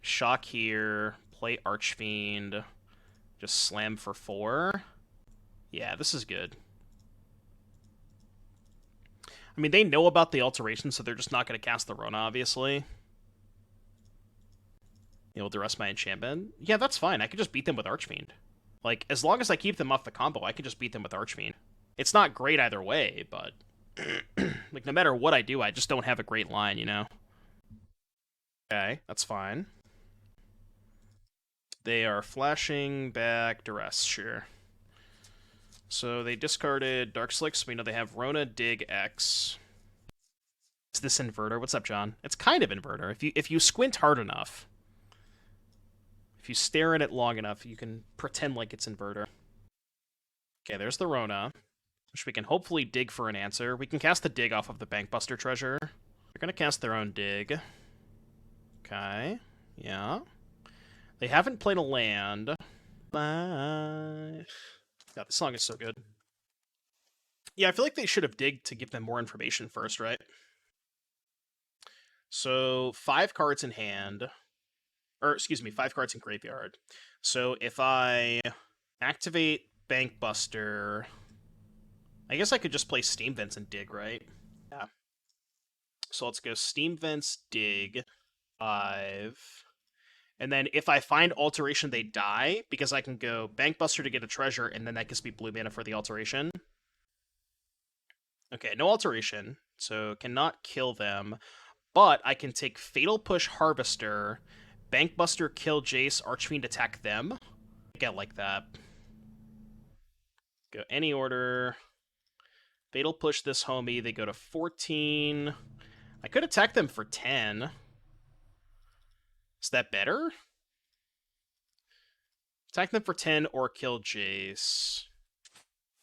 shock here, play Archfiend, just slam for 4. Yeah, this is good. I mean, they know about the alteration, so they're just not going to cast the Rona, obviously. Able to rest my enchantment. Yeah, that's fine. I could just beat them with Archfiend. Like, as long as I keep them off the combo, I can just beat them with Archfiend. It's not great either way, but... like, no matter what I do, I just don't have a great line, you know? Okay, that's fine. They are flashing back Duress, sure. So they discarded Dark Slick, so we know they have Rona, Dig, X. Is this Inverter? What's up, John? It's kind of Inverter. If you squint hard enough, if you stare at it long enough, you can pretend like it's Inverter. Okay, there's the Rona, which we can hopefully dig for an answer. We can cast the Dig off of the Bankbuster treasure. They're going to cast their own Dig. Okay, yeah. They haven't played a land. God, this song is so good. Yeah, I feel like they should have digged to give them more information first, right? So, 5 cards in hand. Or, excuse me, 5 cards in graveyard. So, if I activate Bankbuster... I guess I could just play Steam Vents and dig, right? Yeah. So let's go Steam Vents, dig... 5. And then if I find alteration, they die, because I can go Bankbuster to get a treasure, and then that gives me blue mana for the alteration. Okay, no alteration, so cannot kill them. But I can take Fatal Push Harvester, Bankbuster, kill Jace, Archfiend, attack them. Get like that. Go any order. Fatal Push this homie. They go to 14. I could attack them for 10. Is that better? Attack them for 10 or kill Jace.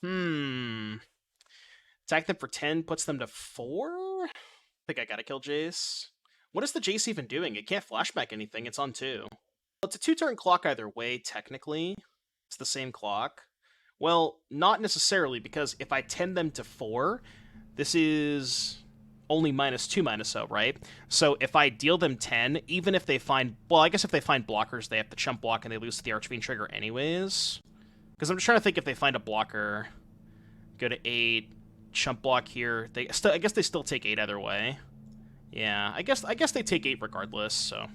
Attack them for 10 puts them to 4? I think I gotta kill Jace. What is the Jace even doing? It can't flashback anything. It's on 2. Well, it's a 2-turn clock either way, technically. It's the same clock. Well, not necessarily, because if I 10 them to 4, this is only -2/-0, right? So if I deal them 10, even if they find... Well, I guess if they find blockers, they have to chump block and they lose to the Archfiend trigger anyways. Because I'm just trying to think if they find a blocker. Go to 8, chump block here. I guess they still take 8 either way. Yeah, I guess they take 8 regardless, so...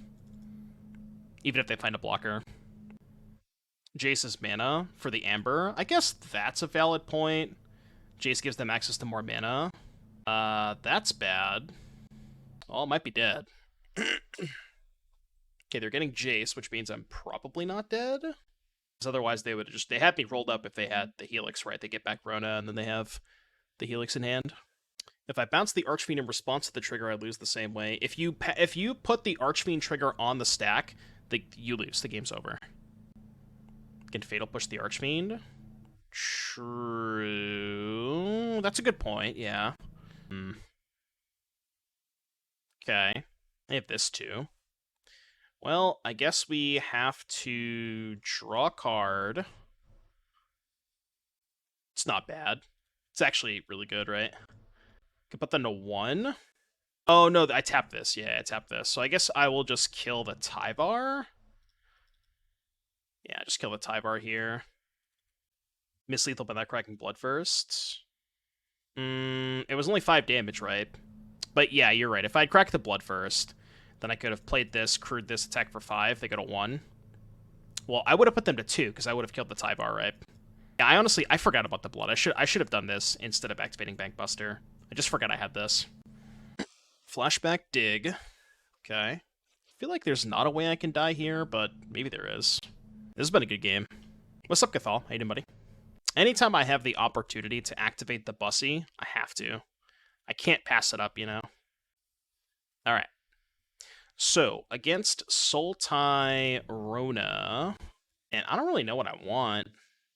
Even if they find a blocker. Jace's mana for the Amber. I guess that's a valid point. Jace gives them access to more mana. That's bad. Well, it might be dead. Okay, they're getting Jace, which means I'm probably not dead. Because otherwise they would just... They had me rolled up if they had the Helix, right? They get back Rona, and then they have the Helix in hand. If I bounce the Archfiend in response to the trigger, I lose the same way. If you put the Archfiend trigger on the stack, you lose. The game's over. Can Fatal Push the Archfiend? True. That's a good point, yeah. Okay. I have this too. Well, I guess we have to draw a card. It's not bad. It's actually really good, right? Could put them to 1. Oh, no, I tapped this. Yeah, I tapped this. So I guess I will just kill the Tyvar. Yeah, just kill the Tyvar here. Miss lethal by that cracking Bloodthirst. It was only 5 damage, right? But yeah, you're right. If I'd cracked the Bloodthirst, then I could have played this, crewed this, attack for 5. They go to 1. Well, I would have put them to 2, because I would have killed the Tyvar, right? Yeah, I forgot about the blood. I should have done this instead of activating Bankbuster. I just forgot I had this. Flashback dig. Okay. I feel like there's not a way I can die here, but maybe there is. This has been a good game. What's up, Cathal? How you doing, buddy? Anytime I have the opportunity to activate the Bussy, I have to. I can't pass it up, you know? Alright. So, against Sultai Rona, and I don't really know what I want.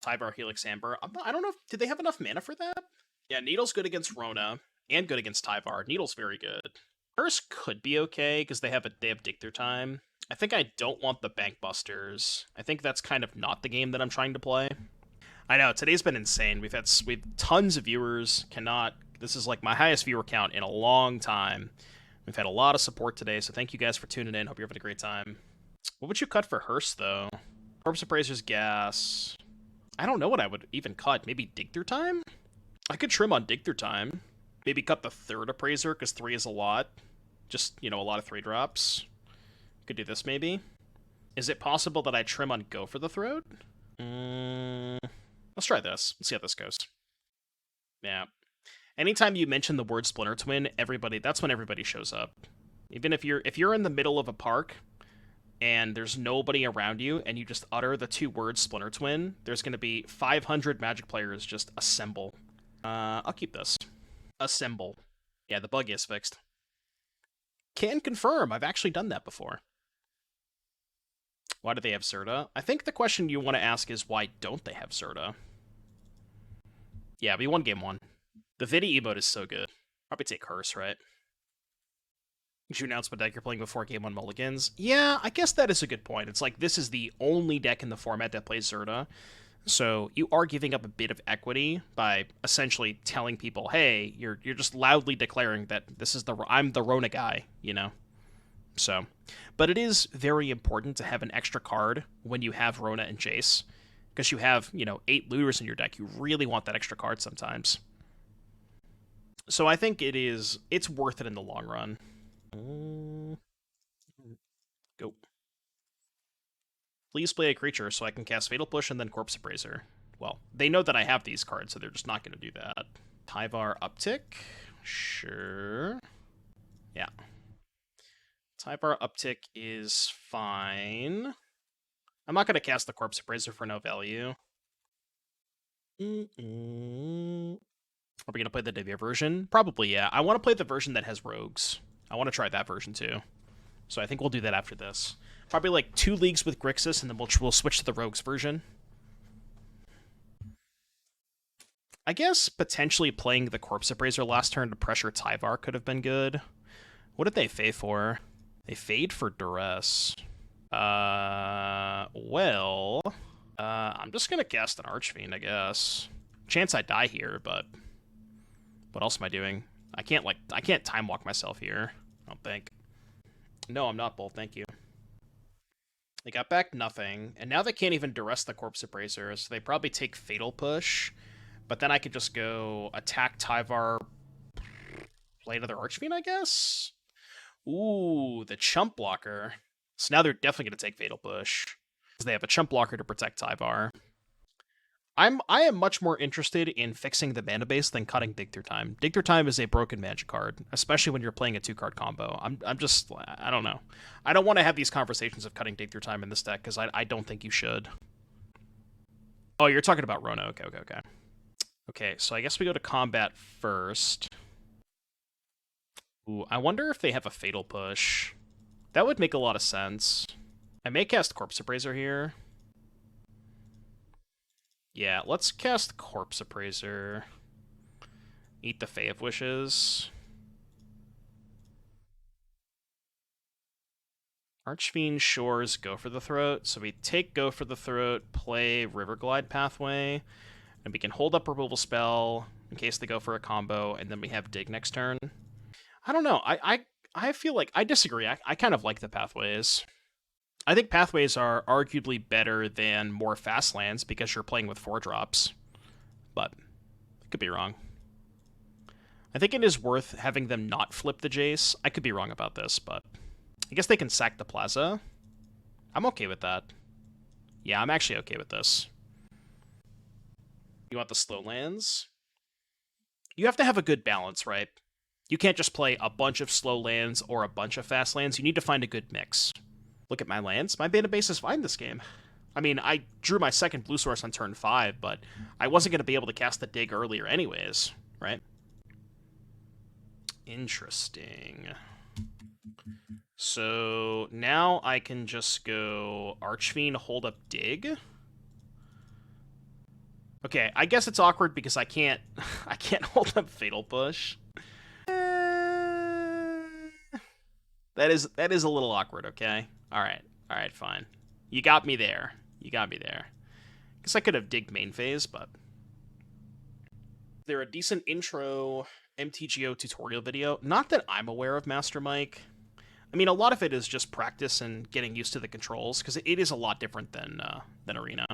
Tyvar, Helix, Amber. I don't know did they have enough mana for that? Yeah, Needle's good against Rona, and good against Tyvar. Needle's very good. Curse could be okay, because they have Dig Through Time. I think I don't want the Bankbusters. I think that's kind of not the game that I'm trying to play. I know, today's been insane. We've tons of viewers. This is like my highest viewer count in a long time. We've had a lot of support today, so thank you guys for tuning in. Hope you're having a great time. What would you cut for Hearse, though? Corpse Appraiser's Gas. I don't know what I would even cut. Maybe Dig Through Time? I could trim on Dig Through Time. Maybe cut the 3rd Appraiser, because 3 is a lot. Just, a lot of 3-drops. Could do this, maybe. Is it possible that I trim on Go for the Throat? Let's try this. Let's see how this goes. Yeah. Anytime you mention the word Splinter Twin, that's when everybody shows up. Even if you're in the middle of a park and there's nobody around you and you just utter the 2 words Splinter Twin, there's going to be 500 Magic players just assemble. I'll keep this. Assemble. Yeah, the bug is fixed. Can confirm. I've actually done that before. Why do they have Zerta? I think the question you want to ask is why don't they have Zerta? Yeah, we won game 1. The Vidi emote is so good. Probably take Curse, right? Did you announce what deck you're playing before game 1 mulligans? Yeah, I guess that is a good point. It's like, this is the only deck in the format that plays Zerta. So you are giving up a bit of equity by essentially telling people, hey, you're just loudly declaring that I'm the Rona guy, So, but it is very important to have an extra card when you have Rona and Jace, because you have, 8 looters in your deck. You really want that extra card sometimes. So I think it's worth it in the long run. Go. Please play a creature so I can cast Fatal Push and then Corpse Appraiser. Well, they know that I have these cards, so they're just not going to do that. Tyvar Uptick? Sure. Yeah. Tyvar uptick is fine. I'm not going to cast the Corpse Appraiser for no value. Are we going to play the Divya version? Probably, yeah. I want to play the version that has rogues. I want to try that version, too. So I think we'll do that after this. Probably like 2 leagues with Grixis, and then we'll switch to the rogues version. I guess potentially playing the Corpse Appraiser last turn to pressure Tyvar could have been good. What did they fade for? They fade for Duress. Well... I'm just gonna cast an Archfiend, I guess. Chance I die here, but... What else am I doing? I can't time walk myself here, I don't think. No, I'm not bold, thank you. They got back nothing, and now they can't even Duress the Corpse Appraiser, so they probably take Fatal Push, but then I could just go attack Tyvar, play another Archfiend, I guess? Ooh, the Chump Blocker. So now they're definitely going to take Fatal Push, because they have a Chump Blocker to protect Tyvar. I am much more interested in fixing the mana base than cutting Dig Through Time. Dig Through Time is a broken magic card, especially when you're playing a 2-card combo. I'm just, I don't know. I don't want to have these conversations of cutting Dig Through Time in this deck, because I don't think you should. Oh, you're talking about Rona. Okay. Okay, so I guess we go to combat first. Ooh, I wonder if they have a Fatal Push. That would make a lot of sense. I may cast Corpse Appraiser here. Yeah, let's cast Corpse Appraiser. Eat the Fae of Wishes. Archfiend Shores Go for the Throat. So we take Go for the Throat, play Riverglide Pathway, and we can hold up Removal Spell in case they go for a combo, and then we have Dig next turn. I don't know. I feel like I disagree. I kind of like the Pathways. I think Pathways are arguably better than more fast lands because you're playing with 4-drops. But I could be wrong. I think it is worth having them not flip the Jace. I could be wrong about this, but I guess they can sack the Plaza. I'm okay with that. Yeah, I'm actually okay with this. You want the slow lands? You have to have a good balance, right? You can't just play a bunch of slow lands or a bunch of fast lands. You need to find a good mix. Look at my lands. My mana base is fine this game. I mean, I drew my second blue source on turn 5, but I wasn't going to be able to cast the Dig earlier anyways, right? Interesting. So now I can just go Archfiend, hold up Dig. Okay, I guess it's awkward because I can't hold up Fatal Push. That is a little awkward, okay? Alright, fine. You got me there. Guess I could have digged main phase, but... They're a decent intro MTGO tutorial video. Not that I'm aware of, Master Mike. I mean, a lot of it is just practice and getting used to the controls, because it is a lot different than Arena.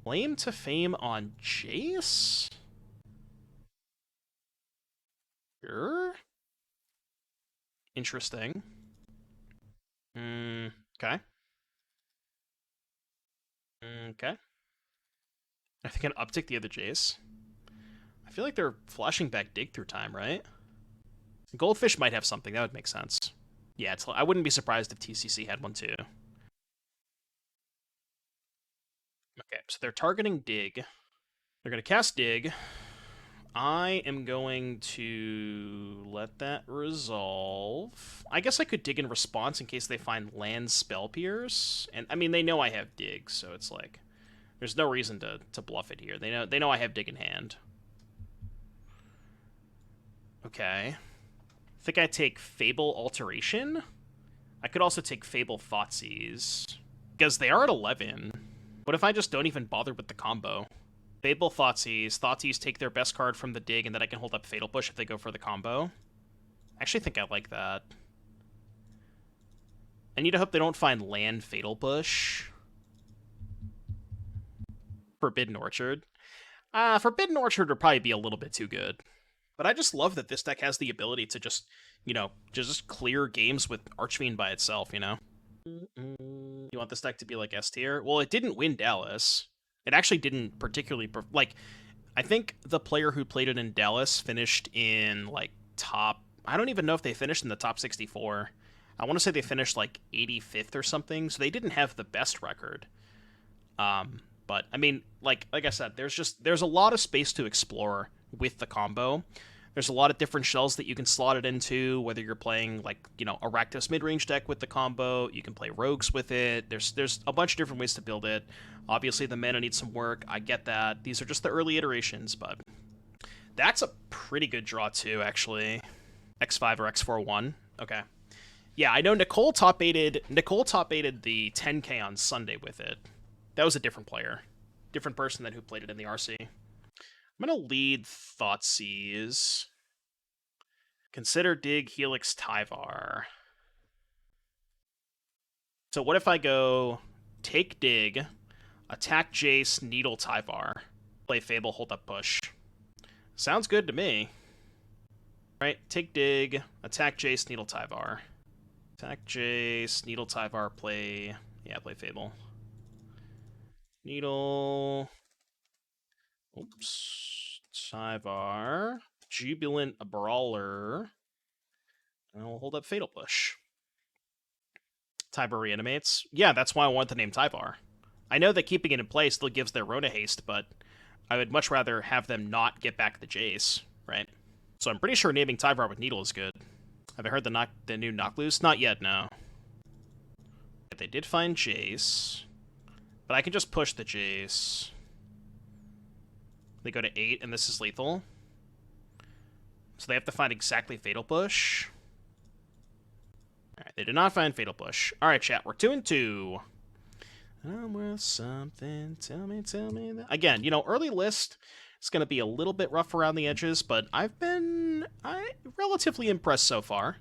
Claim to Fame on Jace? Sure. Interesting. Okay. Okay. I think an uptick the other Jace. I feel like they're flashing back Dig Through Time, right? Goldfish might have something. That would make sense. Yeah, I wouldn't be surprised if TCC had one too. Okay, so they're targeting Dig. They're going to cast Dig. I am going to let that resolve. I guess I could Dig in response in case they find land Spell Pierce. And I mean, they know I have Dig, so it's like there's no reason to bluff it here. They know I have Dig in hand. Okay. I think I take Fable Alteration. I could also take Fable Thoughtseize, because they are at 11. What if I just don't even bother with the combo? Fable Thoughtseize take their best card from the Dig, and then I can hold up Fatal Push if they go for the combo. I actually think I like that. I need to hope they don't find land Fatal Push. Forbidden Orchard. Forbidden Orchard would probably be a little bit too good. But I just love that this deck has the ability to just, just clear games with Archfiend by itself, You want this deck to be like S tier? Well, it didn't win Dallas. It actually didn't particularly... I think the player who played it in Dallas finished in, top... I don't even know if they finished in the top 64. I want to say they finished like 85th or something, so they didn't have the best record. But I mean, like I said, there's a lot of space to explore with the combo. There's a lot of different shells that you can slot it into, whether you're playing like, a Rakdos mid-range deck with the combo, you can play rogues with it. There's a bunch of different ways to build it. Obviously the mana needs some work. I get that. These are just the early iterations, but that's a pretty good draw too, actually. X5 or X4-1. Okay. Yeah, I know Nicole top-aided the 10K on Sunday with it. That was a different player. Different person than who played it in the RC. I'm going to lead Thoughtseize. Consider Dig, Helix, Tyvar. So what if I go take Dig, attack Jace, Needle, Tyvar, play Fable, hold up, push? Sounds good to me. Right, take Dig, attack Jace, Needle, Tyvar. Attack Jace, Needle, Tyvar, play Fable. Needle... Oops. Tyvar. Jubilant Brawler. And we'll hold up Fatal Push. Tyvar reanimates. Yeah, that's why I want the name Tyvar. I know that keeping it in place still gives their Rona haste, but I would much rather have them not get back the Jace, right? So I'm pretty sure naming Tyvar with Needle is good. Have I heard the new Knock Loose? Not yet, no. But they did find Jace. But I can just push the Jace. They go to 8, and this is lethal. So they have to find exactly Fatal Push. Alright, they did not find Fatal Push. Alright, chat, we're 2-2. I'm worth something, tell me that. Again, early list is going to be a little bit rough around the edges, but I'm relatively impressed so far.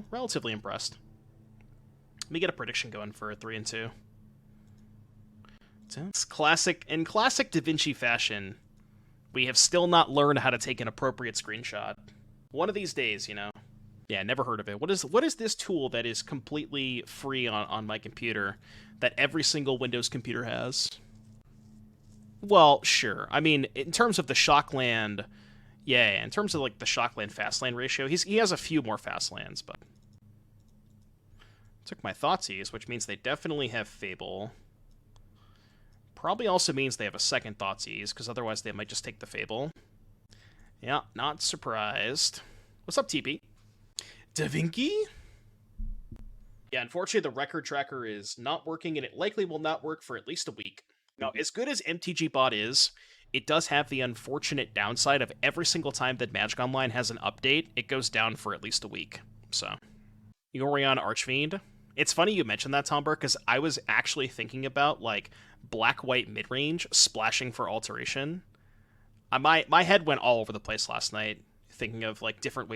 Relatively impressed. Let me get a prediction going for a 3-2. In classic Da Vinci fashion, we have still not learned how to take an appropriate screenshot. One of these days, Yeah, never heard of it. What is this tool that is completely free on my computer that every single Windows computer has? Well, sure. I mean, in terms of the Shockland... Yeah, in terms of, like, the Shockland Fastland ratio, he has a few more Fastlands, but... Took my Thoughtseize, which means they definitely have Fable. Probably also means they have a second Thoughtseize, because otherwise they might just take the Fable. Yeah, not surprised. What's up, TP? Da Vinci? Yeah, unfortunately the record tracker is not working, and it likely will not work for at least a week. Now, as good as MTG Bot is, it does have the unfortunate downside of every single time that Magic Online has an update, it goes down for at least a week. So, Yorion Archfiend. It's funny you mentioned that, Tomber, because I was actually thinking about, like, black-white mid-range splashing for alteration. My head went all over the place last night, thinking of, like, different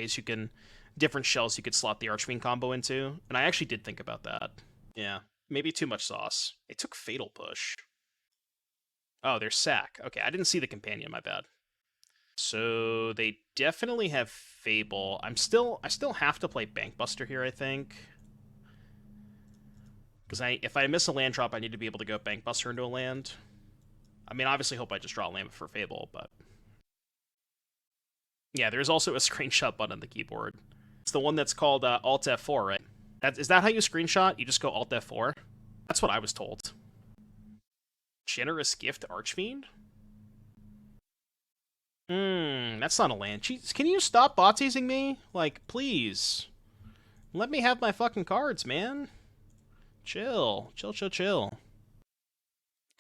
shells you could slot the Archfiend combo into, and I actually did think about that. Yeah, maybe too much sauce. They took Fatal Push. Oh, there's Sack. Okay, I didn't see the companion, my bad. So they definitely have Fable. I still have to play Bankbuster here, I think. Because if I miss a land drop, I need to be able to go Bankbuster into a land. I mean, obviously hope I just draw a land for Fable, but... Yeah, there's also a screenshot button on the keyboard. It's the one that's called Alt F4, right? Is that how you screenshot? You just go Alt F4? That's what I was told. Generous Gift Archfiend? That's not a land. Jeez, can you stop bot-teasing me? Like, please. Let me have my fucking cards, man. Chill. Chill.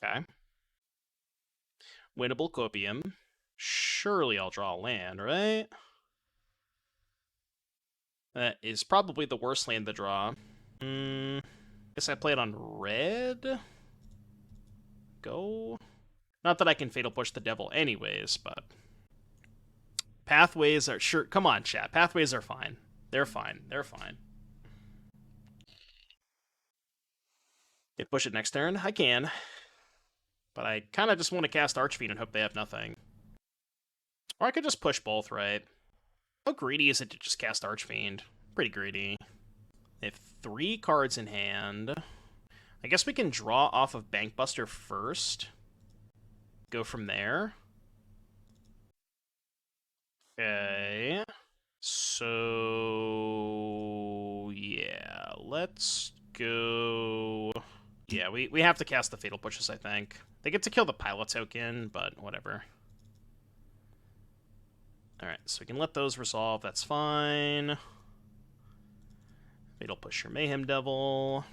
Okay. Winnable Copium. Surely I'll draw a land, right? That is probably the worst land to draw. Guess I play it on red? Go. Not that I can Fatal Push the Devil anyways, but... Pathways are... Sure, come on, chat. Pathways are fine. They're fine. Can push it next turn? I can. But I kind of just want to cast Archfiend and hope they have nothing. Or I could just push both, right? How greedy is it to just cast Archfiend? Pretty greedy. They have 3 cards in hand. I guess we can draw off of Bankbuster first. Go from there. Okay. So... yeah, Let's go... Yeah, we have to cast the Fatal Pushes, I think. They get to kill the Pilot token, but whatever. Alright, so we can let those resolve, that's fine. Fatal Push your Mayhem Devil.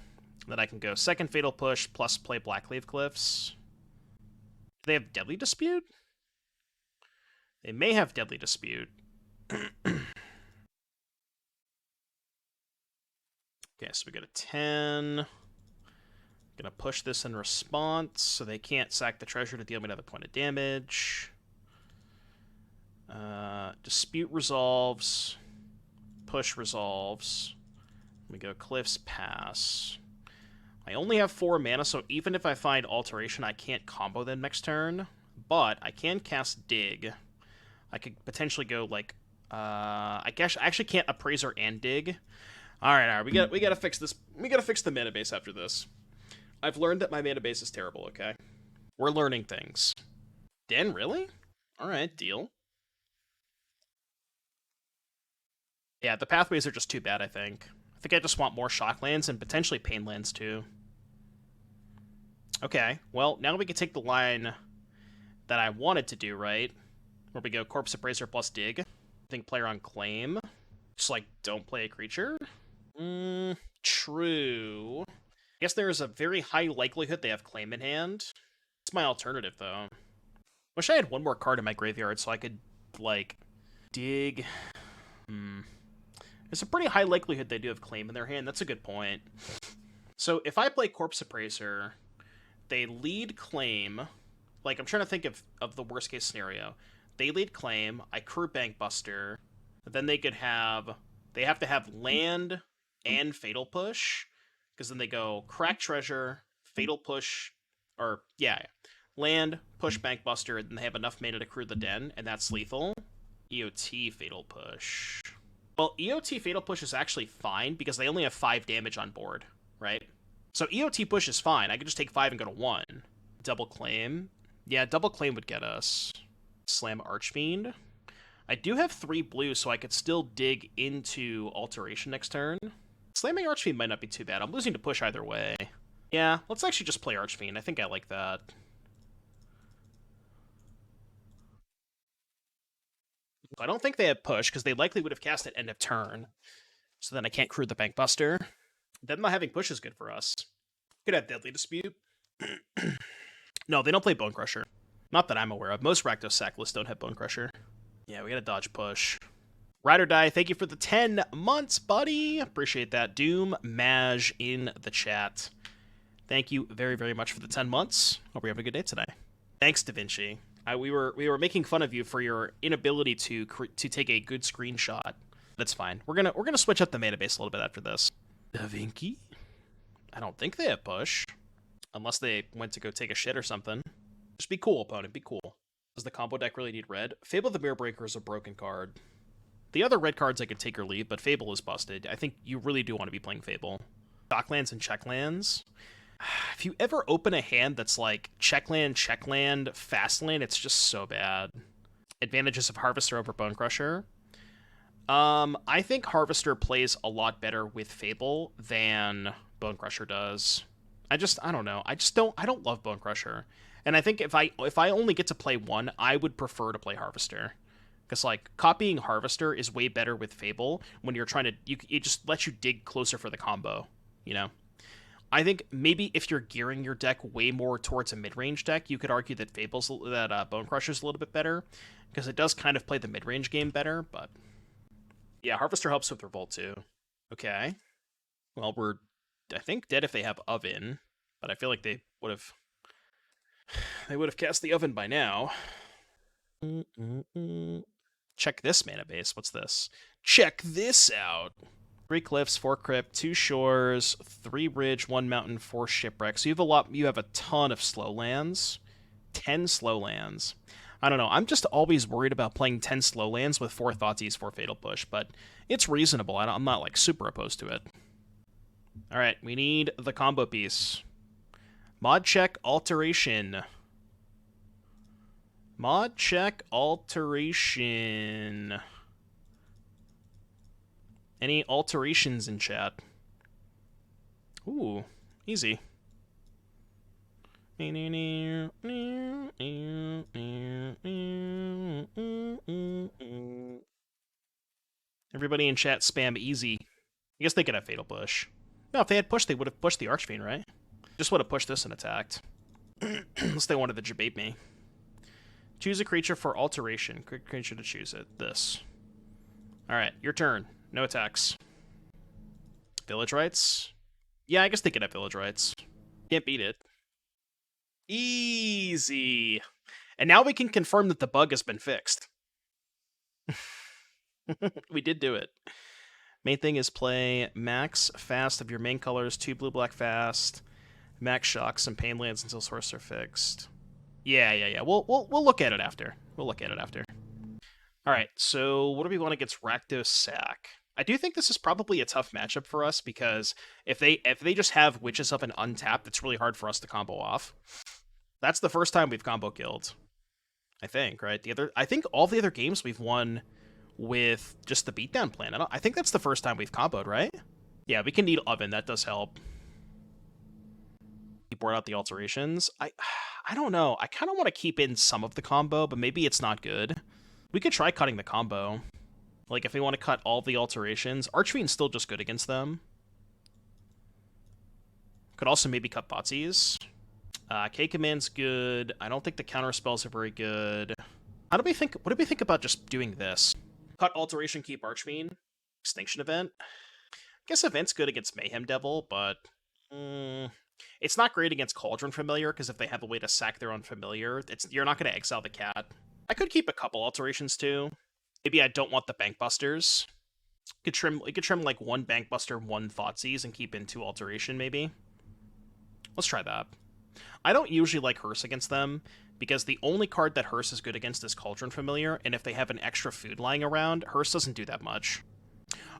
Then I can go second Fatal Push, plus play Blackleaf Cliffs. Do they have Deadly Dispute? They may have Deadly Dispute. Okay, so we go to 10. Gonna push this in response, so they can't sack the treasure to deal me another point of damage. Dispute resolves. Push resolves. We go Cliffs, pass. I only have 4 mana, so even if I find Alteration, I can't combo them next turn. But I can cast Dig. I could potentially go like, I guess I actually can't Appraiser and Dig. All right, we gotta fix this. We gotta fix the mana base after this. I've learned that my mana base is terrible. Okay, we're learning things. Den, really? All right, deal. Yeah, the pathways are just too bad. I think I just want more shock lands and potentially pain lands too. Okay, well now we can take the line that I wanted to do, right? Where we go Corpse Appraiser plus Dig. I think player on claim. Just like don't play a creature. True. I guess there is a very high likelihood they have claim in hand. It's my alternative, though. Wish I had one more card in my graveyard so I could, like, dig. There's a pretty high likelihood they do have claim in their hand. That's a good point. So if I play Corpse Appraiser, they lead claim. Like, I'm trying to think of the worst case scenario. They lead claim, I crew Bankbuster, then they could have... They have to have land and Fatal Push, because then they go Crack Treasure, Fatal Push, or, yeah, land, push Bankbuster, and then they have enough mana to crew the Den, and that's lethal. EOT Fatal Push. Well, EOT Fatal Push is actually fine, because they only have 5 damage on board, right? So EOT Push is fine, I could just take 5 and go to 1. Double Claim. Yeah, Double Claim would get us. Slam Archfiend. I do have 3 blue, so I could still dig into Alteration next turn. Slamming Archfiend might not be too bad. I'm losing to push either way. Yeah, let's actually just play Archfiend. I think I like that. I don't think they have push, because they likely would have cast at end of turn. So then I can't crew the Bankbuster. Then not having push is good for us. Could have Deadly Dispute. No, they don't play Bone Crusher. Not that I'm aware of. Most Rakdos sack lists don't have Bone Crusher. Yeah, we gotta dodge push. Ride or Die, thank you for the 10 months, buddy. Appreciate that. Doom Maj in the chat. Thank you very, very much for the 10 months. Hope you have a good day today. Thanks, Da Vinci. We were making fun of you for your inability to take a good screenshot. That's fine. We're gonna switch up the mana base a little bit after this. Da Vinci? I don't think they have push, unless they went to go take a shit or something. Just be cool, opponent. Be cool. Does the combo deck really need red? Fable the Mirror Breaker is a broken card. The other red cards I could take or leave, but Fable is busted. I think you really do want to be playing Fable. Shocklands and checklands. If you ever open a hand that's like checkland, fastland, it's just so bad. Advantages of Harvester over Bone Crusher. I think Harvester plays a lot better with Fable than Bone Crusher does. I don't know. I don't love Bone Crusher. And I think if I only get to play one, I would prefer to play Harvester. Because, like, copying Harvester is way better with Fable when you're trying to... It just lets you dig closer for the combo, you know? I think maybe if you're gearing your deck way more towards a mid-range deck, you could argue that Bone Crusher's a little bit better, because it does kind of play the mid-range game better, but... Yeah, Harvester helps with Revolt, too. Okay. Well, we're, I think, dead if they have Oven, but I feel like they would have... They would have cast the Oven by now. Check this mana base. What's this? Check this out. 3 cliffs, 4 crypt, 2 shores, 3 bridge, 1 mountain, 4 shipwrecks. So you have a ton of slow lands. 10 slow lands. I don't know. I'm just always worried about playing 10 slow lands with 4 Thoughtseize, 4 Fatal Push, but it's reasonable. I'm not, like, super opposed to it. Alright, we need the combo piece. Mod check alteration. Mod check alteration. Any alterations in chat? Ooh, easy. Everybody in chat spam easy. I guess they could have Fatal Push. No, if they had pushed, they would have pushed the Archfiend, right? Just would have pushed this and attacked. Unless they wanted to debate me. Choose a creature for alteration. Creature to choose it. This. Alright, your turn. No attacks. Village Rites? Yeah, I guess they could have Village Rites. Can't beat it. Easy. And now we can confirm that the bug has been fixed. We did do it. Main thing is play max fast of your main colors, 2 blue-black fast, max shocks and pain lands until source are fixed. Yeah. We'll look at it after. All right, so what do we want against Rakdos Sack? I do think this is probably a tough matchup for us because if they just have Witches Up and untapped, it's really hard for us to combo off. That's the first time we've combo killed, I think. Right? I think all the other games we've won with just the beatdown plan. I think that's the first time we've comboed, right? Yeah, we can need Oven. That does help. You board out the alterations. I don't know. I kind of want to keep in some of the combo, but maybe it's not good. We could try cutting the combo. Like, if we want to cut all the alterations, Archfiend's still just good against them. Could also maybe cut Thoughtseize. K-Command's good. I don't think the counter spells are very good. What do we think about just doing this? Cut Alteration, keep Archfiend. Extinction Event. I guess Event's good against Mayhem Devil, but it's not great against Cauldron Familiar, because if they have a way to sack their own Familiar, you're not going to exile the cat. I could keep a couple alterations, too. Maybe I don't want the Bankbusters. You could trim like 1 Bankbuster, 1 Thoughtseize, and keep in 2 alteration, maybe. Let's try that. I don't usually like Hearse against them, because the only card that Hearse is good against is Cauldron Familiar, and if they have an extra food lying around, Hearse doesn't do that much.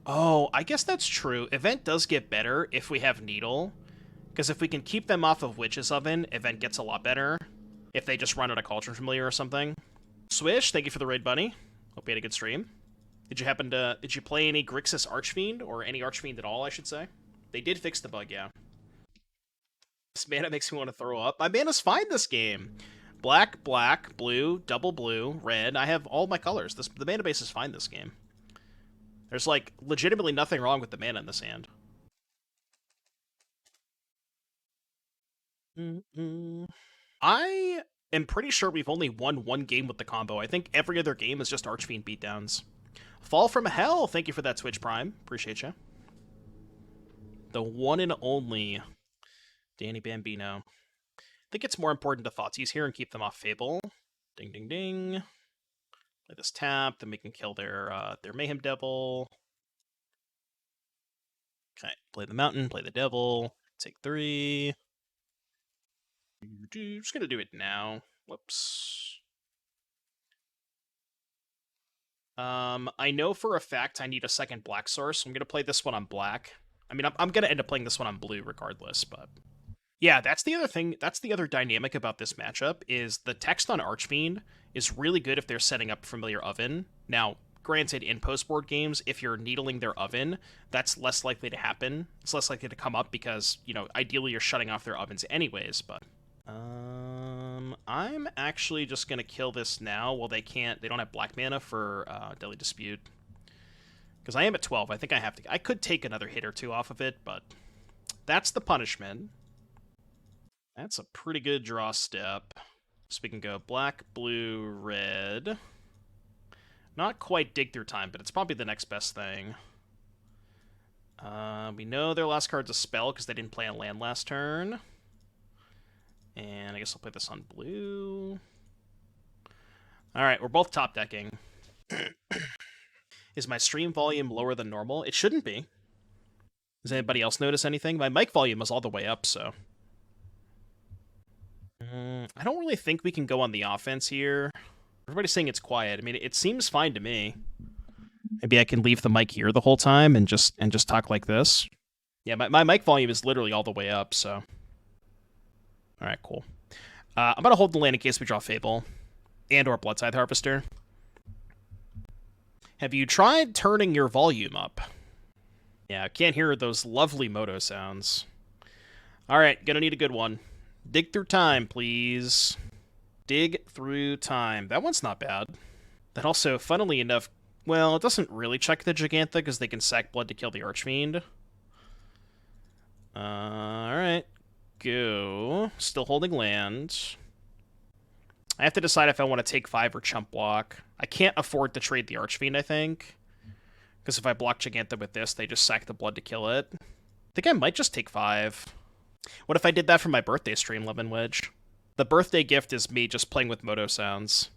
Oh, I guess that's true. Event does get better if we have Needle, because if we can keep them off of Witch's Oven, Event gets a lot better. If they just run out of Cauldron Familiar or something. Swish, thank you for the raid, buddy. Hope you had a good stream. Did you play any Grixis Archfiend, or any Archfiend at all, I should say? They did fix the bug, yeah. This mana makes me want to throw up. My mana's fine this game. Black, black, blue, double blue, red. I have all my colors. The mana base is fine this game. There's, like, legitimately nothing wrong with the mana in this hand. I am pretty sure we've only won 1 game with the combo. I think every other game is just Archfiend beatdowns. Fall from Hell, thank you for that Twitch Prime. Appreciate you. The one and only Danny Bambino. I think it's more important to Thoughtseize here and keep them off Fable. Ding, ding, ding. Play this tap, then we can kill their Mayhem Devil. Okay, play the Mountain, play the Devil. Take 3. Just gonna do it now. Whoops. I know for a fact I need a second black source, so I'm gonna play this one on black. I mean, I'm gonna end up playing this one on blue regardless, but... Yeah, that's the other thing, that's the other dynamic about this matchup, is the text on Archfiend is really good if they're setting up Familiar Oven. Now, granted, in post-board games, if you're needling their Oven, that's less likely to happen. It's less likely to come up because, you know, ideally you're shutting off their ovens anyways, but... I'm actually just gonna kill this now while they don't have black mana for Deadly Dispute. Because I am at 12, I think I could take another hit or 2 off of it, but that's the punishment. That's a pretty good draw step. So we can go black, blue, red. Not quite Dig Through Time, but it's probably the next best thing. We know their last card's a spell because they didn't play a land last turn. And I guess I'll play this on blue. Alright, we're both top decking. Is my stream volume lower than normal? It shouldn't be. Does anybody else notice anything? My mic volume is all the way up, so... I don't really think we can go on the offense here. Everybody's saying it's quiet. I mean, it seems fine to me. Maybe I can leave the mic here the whole time and just talk like this. Yeah, my mic volume is literally all the way up, so... Alright, cool. I'm going to hold the land in case we draw Fable. And or Bloodscythe Harvester. Have you tried turning your volume up? Yeah, I can't hear those lovely Moto sounds. Alright, gonna need a good one. Dig through time, please. Dig through time. That one's not bad. That also, funnily enough, well, it doesn't really check the Gigantha because they can sack blood to kill the Archfiend. Alright. Go. Still holding land. I have to decide if I want to take 5 or chump block. I can't afford to trade the Archfiend, I think. Because if I block Gigantha with this, they just sack the blood to kill it. I think I might just take 5. What if I did that for my birthday stream, Lemon Wedge? The birthday gift is me just playing with moto sounds.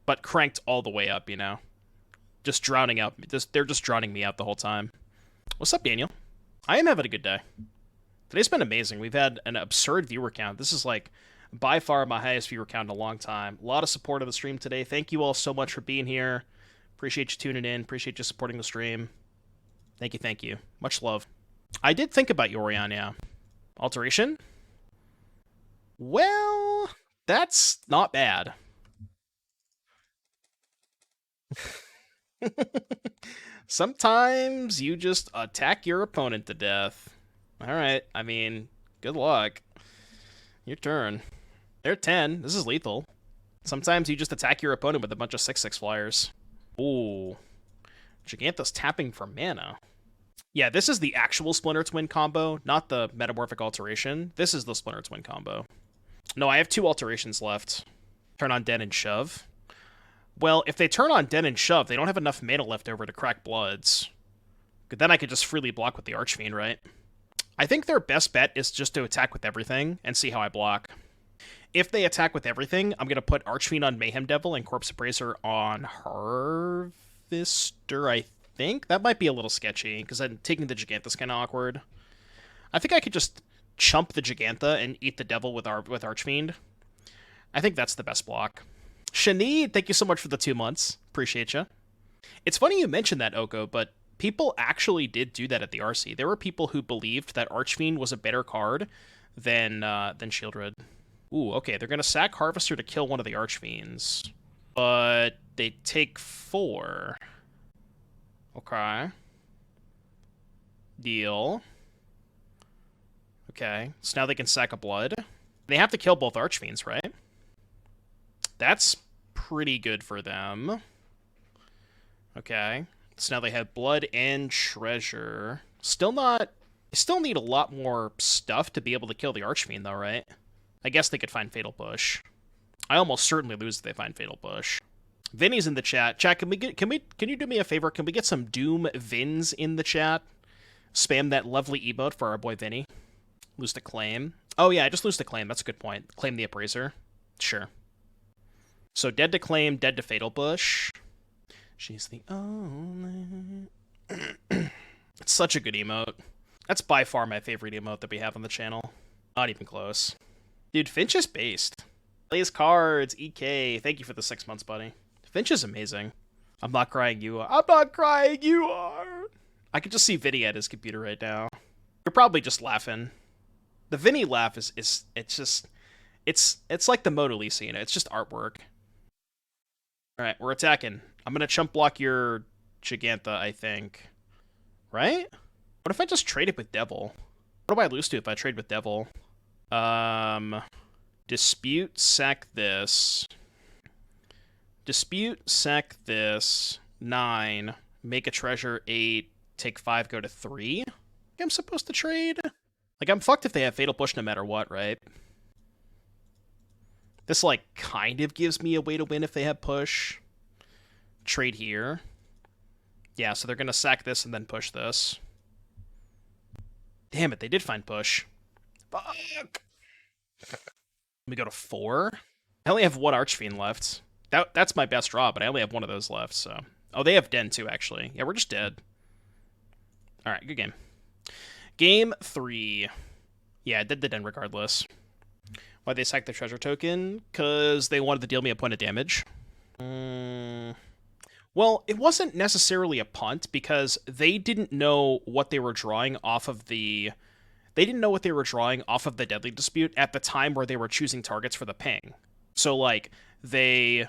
But cranked all the way up, you know? Just drowning out. They're just drowning me out the whole time. What's up, Daniel? I am having a good day. Today's been amazing. We've had an absurd viewer count. This is like by far my highest viewer count in a long time. A lot of support of the stream today. Thank you all so much for being here. Appreciate you tuning in. Appreciate you supporting the stream. Thank you, thank you. Much love. I did think about Yorion, yeah. Alteration? Well, that's not bad. Sometimes you just attack your opponent to death. Alright, I mean, good luck. Your turn. They're 10. This is lethal. Sometimes you just attack your opponent with a bunch of 6/6 flyers. Ooh. Gigantha's tapping for mana. Yeah, this is the actual Splinter Twin combo, not the Metamorphic Alteration. This is the Splinter Twin combo. No, I have 2 alterations left. Turn on Den and Shove. Well, if they turn on Den and Shove, they don't have enough mana left over to crack Bloods. But then I could just freely block with the Archfiend, right? I think their best bet is just to attack with everything and see how I block. If they attack with everything, I'm going to put Archfiend on Mayhem Devil and Corpse Appraiser on Harvester, I think. That might be a little sketchy, because then taking the Gigantha's kind of awkward. I think I could just chump the Gigantha and eat the Devil with Archfiend. I think that's the best block. Shani, thank you so much for the 2 months. Appreciate you. It's funny you mentioned that, Oko, but people actually did do that at the RC. There were people who believed that Archfiend was a better card than Shieldred. Ooh, okay, they're going to sack Harvester to kill one of the Archfiends. But they take 4. Okay. Deal. Okay, so now they can sack a blood. They have to kill both Archfiends, right? That's pretty good for them. Okay. So now they have blood and treasure. Still need a lot more stuff to be able to kill the Archfiend, though, right? I guess they could find Fatal Push. I almost certainly lose if they find Fatal Push. Vinny's in the chat. Chat, can you do me a favor? Can we get some Doom Vins in the chat? Spam that lovely emote for our boy Vinny. Lose to Claim. Oh yeah, I just lose to Claim. That's a good point. Claim the Appraiser. Sure. So dead to Claim, dead to Fatal Push. She's the only... It's such a good emote. That's by far my favorite emote that we have on the channel. Not even close. Dude, Finch is based. Plays cards, EK. Thank you for the 6 months, buddy. Finch is amazing. I'm not crying, you are. I'm not crying, you are. I can just see Vinny at his computer right now. You're probably just laughing. The Vinny laugh is it's like the Mona Lisa, you know, it's just artwork. Alright, we're attacking. I'm gonna chump block your Gigantha, I think. Right? What if I just trade it with Devil? What do I lose to if I trade with Devil? Dispute, sack this. Dispute, sack this. 9. Make a treasure, 8. Take 5, go to 3. I'm supposed to trade? Like, I'm fucked if they have Fatal Push no matter what, right? This, like, kind of gives me a way to win if they have Push. Trade here. Yeah, so they're gonna sack this and then push this. Damn it, they did find Push. Fuck! We go to 4. I only have 1 Archfiend left. That's my best draw, but I only have 1 of those left, so... Oh, they have Den too, actually. Yeah, we're just dead. Alright, good game. Game 3. Yeah, I did the Den regardless. Why they sacked the treasure token? Because they wanted to deal me a point of damage. Well, it wasn't necessarily a punt, because they didn't know what they were drawing off of the... They didn't know what they were drawing off of the Deadly Dispute at the time where they were choosing targets for the ping. So, like, they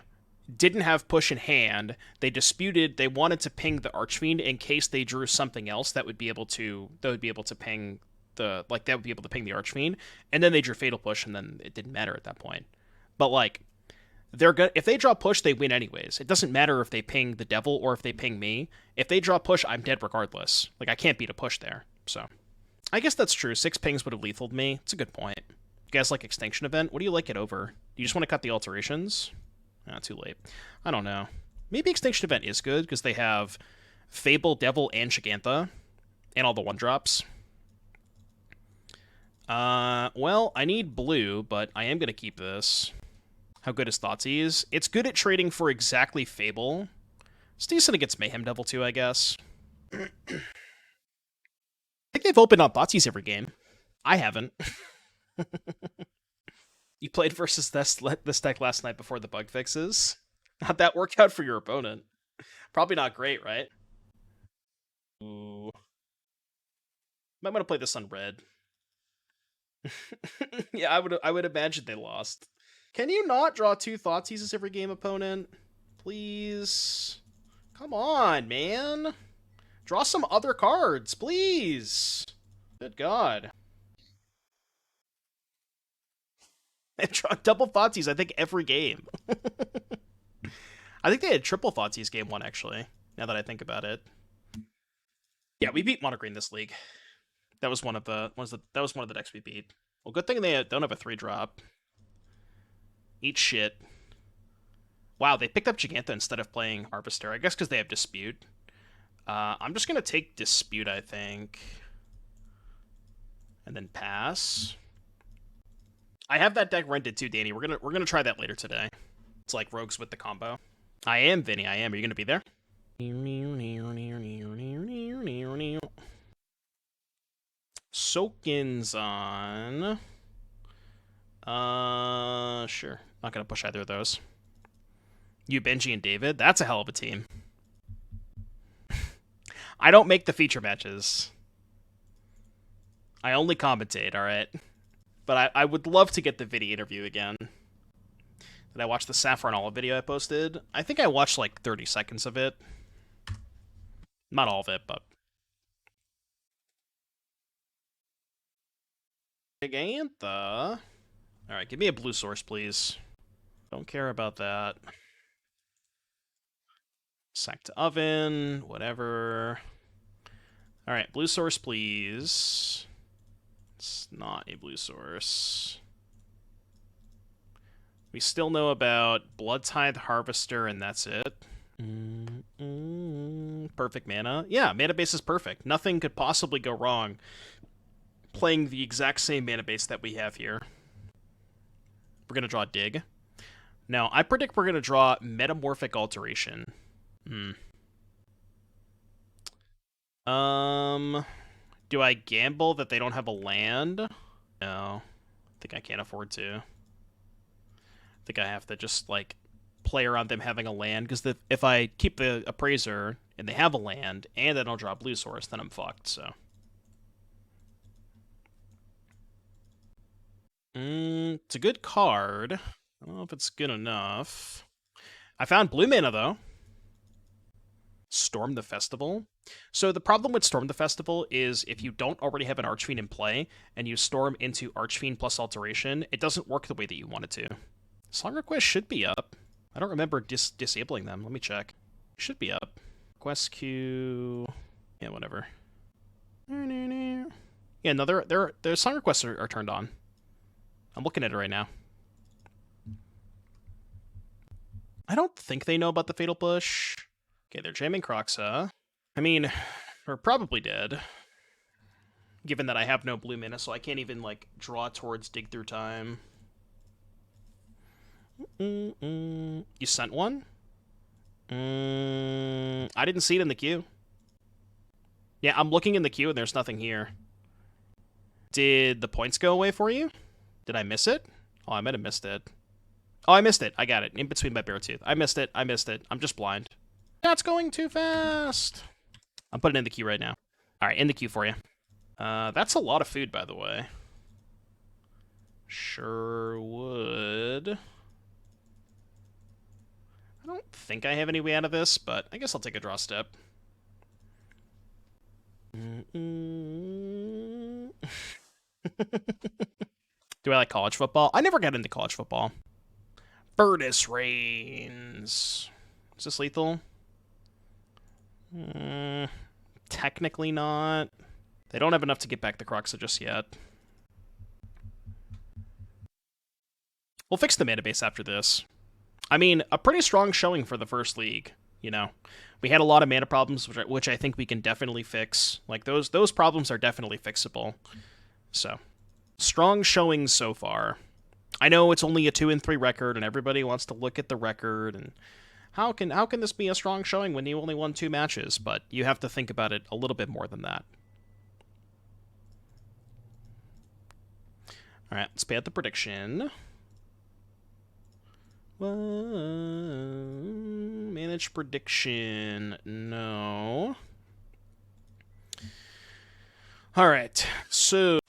didn't have push in hand. They disputed. They wanted to ping the Archfiend in case they drew something else that would be able to ping like they would be able to ping the Archfiend, and then they drew Fatal Push, and then it didn't matter at that point. But like if they draw push, they win anyways. It doesn't matter if they ping the devil or if they ping me. If they draw push, I'm dead regardless. Like I can't beat a push there. So I guess that's true. 6 pings would have lethaled me. It's a good point. You guys like Extinction Event? What do you like it over? Do you just want to cut the alterations? Not too late. I don't know. Maybe Extinction Event is good because they have Fable, Devil, and Gigantha, and all the 1-drops. Well, I need blue, but I am going to keep this. How good is Thoughtseize? It's good at trading for exactly Fable. It's decent against Mayhem Devil too, I guess. I think they've opened on Thoughtseize every game. I haven't. You played versus this deck last night before the bug fixes. How'd that work out for your opponent? Probably not great, right? Ooh. Might want to play this on red. Yeah, I would imagine they lost. Can you not draw 2 Thoughtseizes every game, opponent? Please. Come on, man. Draw some other cards, please. Good God. They draw double Thoughtseize, I think, every game. I think they had triple Thoughtseize game 1, actually, now that I think about it. Yeah, we beat Mono Green this league. That was one of the decks we beat. Well, good thing they don't have a 3-drop. Eat shit. Wow, they picked up Gigantha instead of playing Harvester. I guess because they have Dispute. I'm just gonna take Dispute, I think, and then pass. I have that deck rented too, Danny. We're gonna try that later today. It's like Rogues with the combo. I am, Vinny. I am. Are you gonna be there? Soakin's on. Sure. Not gonna push either of those. You, Benji, and David? That's a hell of a team. I don't make the feature matches. I only commentate, alright? But I would love to get the video interview again. Did I watch the Saffron Olive video I posted? I think I watched like 30 seconds of it. Not all of it, but... Gigantha? Alright, give me a blue source, please. Don't care about that. Sack to oven, whatever. Alright, blue source, please. It's not a blue source. We still know about Blood Tithe Harvester, and that's it. Perfect mana. Yeah, mana base is perfect. Nothing could possibly go wrong playing the exact same mana base that we have here. We're going to draw Dig. Now, I predict we're going to draw Metamorphic Alteration. Do I gamble that they don't have a land? No. I think I can't afford to. I think I have to just, like, play around them having a land, because if I keep the Appraiser and they have a land, and I don't draw a blue source, then I'm fucked, so. It's a good card. I don't know if it's good enough. I found blue mana, though. Storm the Festival. So the problem with Storm the Festival is if you don't already have an Archfiend in play, and you Storm into Archfiend plus Alteration, it doesn't work the way that you want it to. Song Request should be up. I don't remember disabling them. Let me check. It should be up. Quest queue... Yeah, whatever. Yeah, no, their Song Requests are turned on. I'm looking at it right now. I don't think they know about the Fatal Push. Okay, they're jamming Croxa. I mean, we're probably dead. Given that I have no blue mana, so I can't even, like, draw towards Dig Through Time. You sent one? I didn't see it in the queue. Yeah, I'm looking in the queue and there's nothing here. Did the points go away for you? Did I miss it? Oh, I might have missed it. Oh, I missed it. I got it. In between my bare tooth. I missed it. I'm just blind. That's going too fast. I'm putting it in the queue right now. All right, in the queue for you. That's a lot of food, by the way. Sure would. I don't think I have any way out of this, but I guess I'll take a draw step. Do I like college football? I never got into college football. Furnace Rains. Is this lethal? Technically not. They don't have enough to get back the Croxa just yet. We'll fix the mana base after this. I mean, a pretty strong showing for the first league, you know. We had a lot of mana problems, which I think we can definitely fix. Like, those problems are definitely fixable. So, strong showings so far. I know it's only a 2-3 record, and everybody wants to look at the record, and how can this be a strong showing when you only won 2 matches? But you have to think about it a little bit more than that. Alright, let's pay out the prediction. Manage prediction. No. Alright, so...